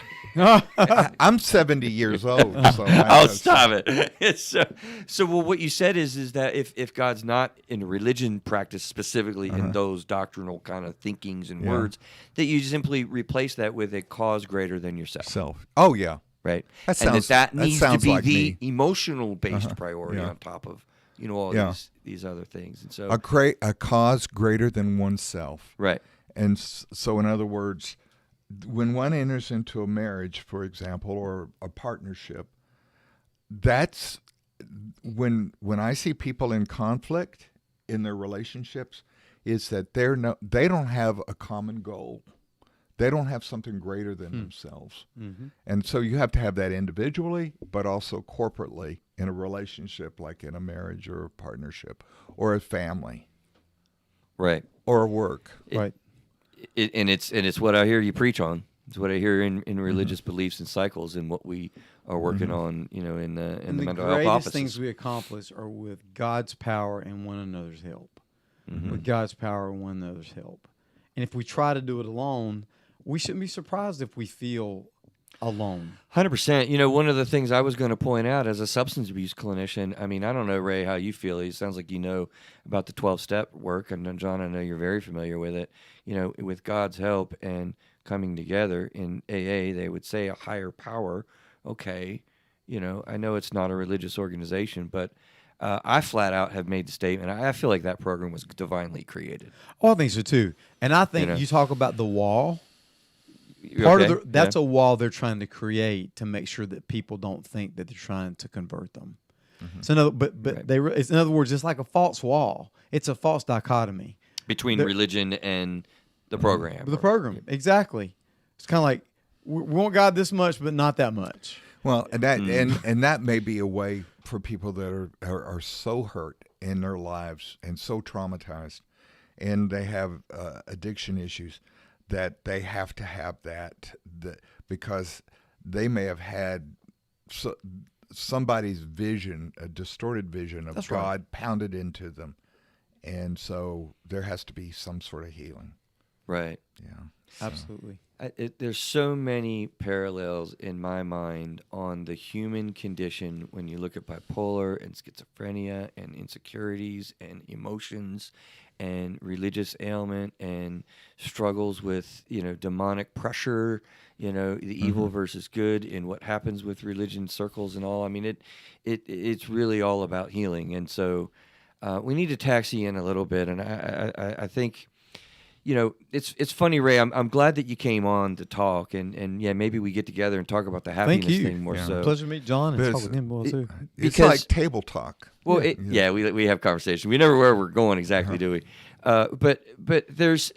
D: I'm 70 years old. So
A: I'll stop it. So well, what you said is that if God's not in religion practice specifically in those doctrinal kind of thinkings and words, that you simply replace that with a cause greater than yourself.
D: Self. Oh yeah.
A: Right.
D: That
A: and
D: sounds-
A: that
D: that
A: needs to
D: sounds
A: be
D: like
A: the
D: me.
A: emotional based priority
D: Yeah.
A: on top of, you know, all
D: Yeah.
A: these other things. And so
D: A cause greater than oneself.
A: right.
D: And so, in other words, when one enters into a marriage, for example, or a partnership, that's when I see people in conflict in their relationships, is that they don't have a common goal. They don't have something greater than themselves. And so you have to have that individually, but also corporately in a relationship, like in a marriage or a partnership or a family
A: Right.
D: or a work.
C: Right.
A: And it's what I hear you preach on. It's what I hear in religious beliefs and cycles, and what we are working on, you know, in the
C: And the
A: mental health
C: greatest
A: offices.
C: things we accomplish are with God's power and one another's help. With God's power and one another's help. And if we try to do it alone, we shouldn't be surprised if we feel alone.
A: 100%. You know, one of the things I was going to point out as a substance abuse clinician, I mean, I don't know, Ray, how you feel. It sounds like you know about the 12-step work. And then, John, I know you're very familiar with it. You know, with God's help and coming together in AA, they would say a higher power. Okay. You know, I know it's not a religious organization, but I flat out have made the statement. I feel like that program was divinely created.
C: Oh, I think so too. And I think
A: You know.
C: you talk about the wall.
A: You
C: Part
A: okay?
C: of that's
A: Yeah.
C: a wall they're trying to create to make sure that people don't think that they're trying to convert them. So,
A: Right.
C: it's, in other words, it's like a false wall. It's a false dichotomy.
A: Between
C: the-
A: religion and the program.
C: The program, exactly. It's kind of like we want God this much, but not that much.
D: Well, and that and that may be a way for people that are so hurt in their lives and so traumatized, and they have addiction issues, that they have to have that because they may have had somebody's vision, a distorted vision of
C: That's right.
D: God pounded into them, and so there has to be some sort of healing.
A: Right.
D: Yeah.
C: Absolutely.
A: There's so many parallels in my mind on the human condition when you look at bipolar and schizophrenia and insecurities and emotions and religious ailment and struggles with, you know, demonic pressure, you know, the evil versus good and what happens with religion circles and all. I mean, it's really all about healing. And so we need to taxi in a little bit. And I think, you know, it's funny, Ray. I'm glad that you came on to talk, and yeah, maybe we get together and talk about the happiness
C: Thank you.
A: thing more
D: Yeah.
A: so.
C: Pleasure to meet John and
D: But
C: talk
D: it's-
C: with him well too.
D: It's
A: Because-
D: like table talk.
A: Well, we have conversation. We never where we're going exactly, do we? But there's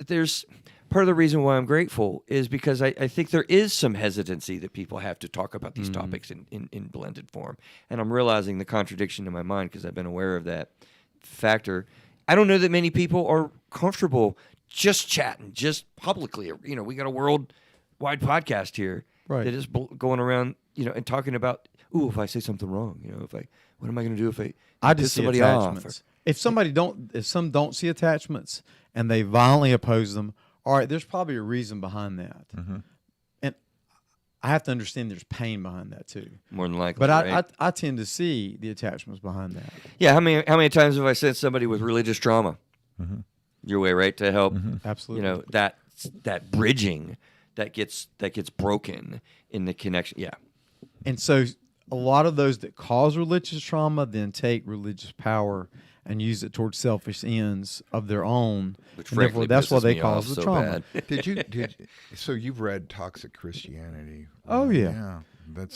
A: part of the reason why I'm grateful is because I think there is some hesitancy that people have to talk about these topics in blended form, and I'm realizing the contradiction in my mind because I've been aware of that factor. I don't know that many people are comfortable just chatting, just publicly. You know, we got a worldwide podcast here
C: Right.
A: that is going around, you know, and talking about, ooh, if I say something wrong, you know, what am I going to do if
C: I
A: piss
C: just see
A: somebody off?
C: attachments. If some don't see attachments and they violently oppose them, all right, there's probably a reason behind that. And I have to understand there's pain behind that too.
A: More than likely,
C: But
A: right?
C: I tend to see the attachments behind that.
A: Yeah, how many times have I sent somebody with religious trauma your way, right, to help?
C: Absolutely.
A: You know, that bridging that gets broken in the connection. Yeah,
C: And so a lot of those that cause religious trauma then take religious power and use it towards selfish ends of their own.
A: which
C: And therefore,
A: frankly
C: that's why
A: pisses
C: they
A: me
C: cause
A: off
C: the
A: so
C: trauma.
A: bad.
D: So you've read Toxic Christianity?
C: Oh, yeah.
D: Yeah.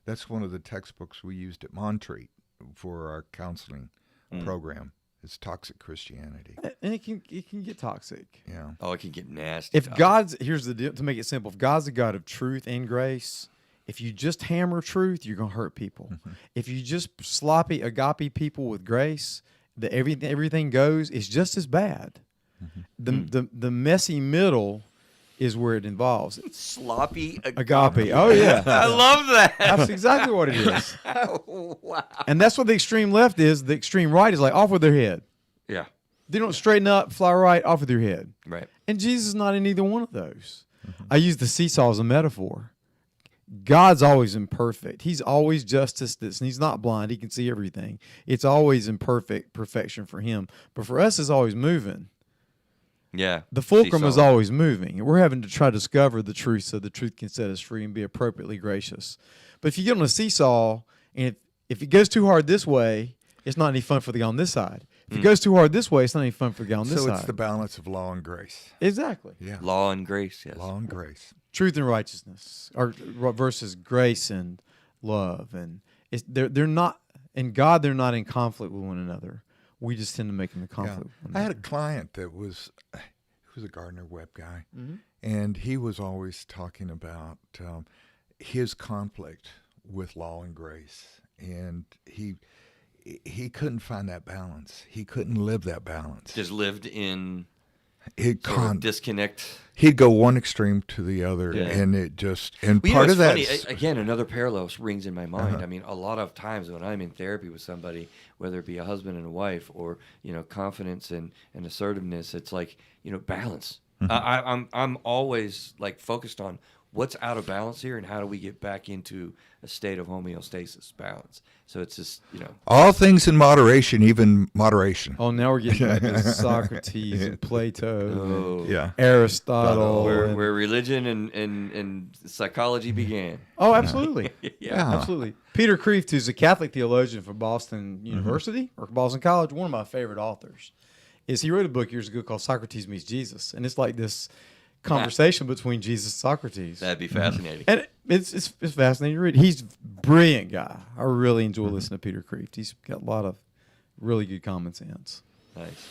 D: That's one of the textbooks we used at Montreat for our counseling program. It's Toxic Christianity.
C: And it can get toxic.
D: Yeah.
A: Oh, it can get nasty.
C: If God's, here's the deal, to make it simple, if God's a God of truth and grace, if you just hammer truth, you're going to hurt people. If you just sloppy agape people with grace, everything goes, it's just as bad. The messy middle is where it involves.
A: sloppy
C: Agape. Oh, yeah.
A: I love that.
C: That's exactly what it is.
A: Wow.
C: And that's what the extreme left is. The extreme right is like off with their head.
A: Yeah.
C: They don't straighten up, fly right, off with your head.
A: Right.
C: And Jesus is not in either one of those. I use the seesaw as a metaphor. God's always imperfect. He's always justice, and he's not blind. He can see everything. It's always in perfection for him. But for us, it's always moving.
A: Yeah.
C: The fulcrum is
A: Seesaw.
C: always moving. And we're having to try to discover the truth so the truth can set us free and be appropriately gracious. But if you get on a seesaw, and if it goes too hard this way, it's not any fun for the guy on this side. If it goes too hard this way, it's not any fun for the guy on this
D: So
C: side.
D: it's the balance of law and grace.
C: Exactly.
D: Yeah.
A: Law and grace. Yes.
D: Law and grace.
C: Truth and righteousness, or versus grace and love, and they're not in God. They're not in conflict with one another. We just tend to make them in
D: Yeah.
C: conflict. With one
D: I had a
C: another.
D: client that was a Gardner Webb guy, and he was always talking about his conflict with law and grace, and he couldn't find that balance. He couldn't live that balance.
A: Just lived in
D: He'd
A: sort of disconnect.
D: he'd go one extreme to the other,
A: Yeah.
D: and it just and
A: Well,
D: part
A: you
D: of
A: know,
D: that.
A: it's funny. Again, another parallel rings in my mind. I mean, a lot of times when I'm in therapy with somebody, whether it be a husband and a wife, or confidence and assertiveness, it's like balance. I'm always like focused on what's out of balance here, and how do we get back into a state of homeostasis, balance? So it's just,
D: All things in moderation, even moderation.
C: Oh, now we're getting back to Socrates and Plato,
A: oh,
D: Yeah.
C: Aristotle.
A: where,
C: and-
A: where religion and psychology began.
C: Oh, absolutely.
A: Yeah.
C: Absolutely. Peter Kreeft, who's a Catholic theologian from Boston University or Boston College, one of my favorite authors, he wrote a book years ago called Socrates Meets Jesus. And it's like this conversation between Jesus and Socrates.
A: That'd be fascinating.
C: And it's fascinating to read. He's a brilliant guy. I really enjoy listening to Peter Kreeft. He's got a lot of really good common sense.
A: Nice.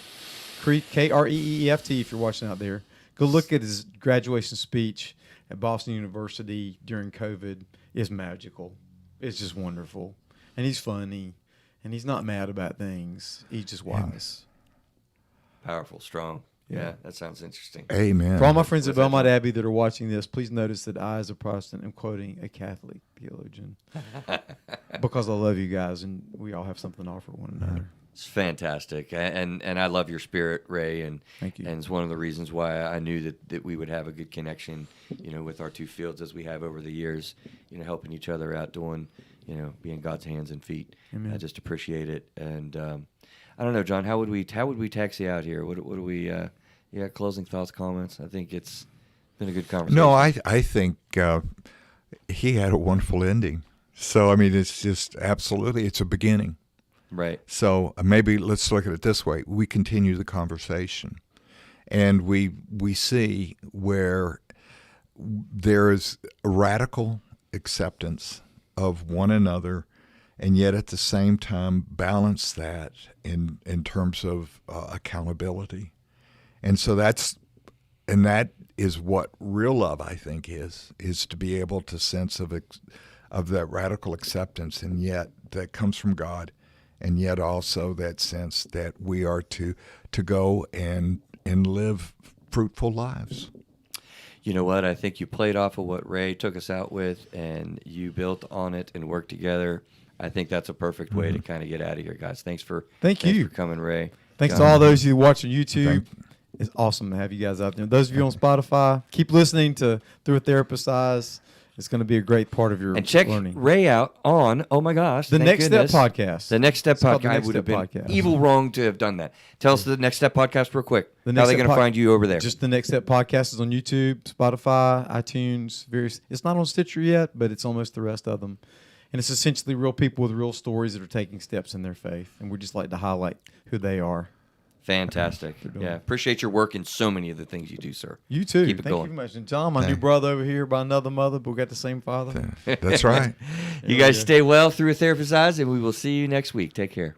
C: Kreeft, Kreeft, if you're watching out there. Go look at his graduation speech at Boston University during COVID. It's magical. It's just wonderful. And he's funny. And he's not mad about things. He's just wise.
A: Powerful, strong. Yeah, that sounds interesting.
D: Amen.
C: For all my friends at
A: What's that,
C: Belmont
A: John?
C: Abbey that are watching this, please notice that I, as a Protestant, am quoting a Catholic theologian because I love you guys, and we all have something to offer one another.
A: It's fantastic, and I love your spirit, Ray, and
C: Thank you.
A: And it's one of the reasons why I knew that we would have a good connection, with our two fields as we have over the years, helping each other out, doing, being God's hands and feet.
C: Amen.
A: I just appreciate it, and I don't know, John, how would we taxi out here? What do we? Closing thoughts, comments. I think it's been a good conversation.
D: No, I think he had a wonderful ending. So, I mean, it's just absolutely, it's a beginning.
A: Right.
D: So maybe let's look at it this way. We continue the conversation, and we see where there is a radical acceptance of one another, and yet at the same time balance that in terms of accountability. And so that is what real love, I think, is to be able to sense of that radical acceptance, and yet that comes from God. And yet also that sense that we are to go and live fruitful lives.
A: You know what? I think you played off of what Ray took us out with, and you built on it and worked together. I think that's a perfect way to kind of get out of here, guys. Thanks for
C: you
A: for coming, Ray.
C: Thanks
A: John.
C: to all those who watch on YouTube.
D: Thank-
C: It's awesome to have you guys out there. Those of you on Spotify, keep listening to Through a Therapist's Eyes. It's going to be a great part of your
A: And check
C: learning.
A: Ray out on, oh my gosh,
C: The
A: thank
C: Next
A: goodness.
C: Step podcast.
A: The Next Step
C: It's called
A: podcast.
C: The
A: I
C: Next
A: would have
C: Step
A: been
C: podcast.
A: evil wrong to have done that. Tell us the Next Step podcast real quick.
C: The
A: How
C: Next
A: are they
C: Step
A: going to find you over there?
C: Just the Next Step podcast is on YouTube, Spotify, iTunes. It's not on Stitcher yet, but it's almost the rest of them. And it's essentially real people with real stories that are taking steps in their faith. And we just like to highlight who they are.
A: Fantastic.
C: doing.
A: Yeah. Appreciate your work in so many of the things you do, sir.
C: You too.
A: Keep it
C: Thank
A: going.
C: you very much. And John, my new
D: Thank-
C: brother over here by another mother, but we got the same father.
D: That's right.
A: You guys stay well through a therapist's eyes, and we will see you next week. Take care.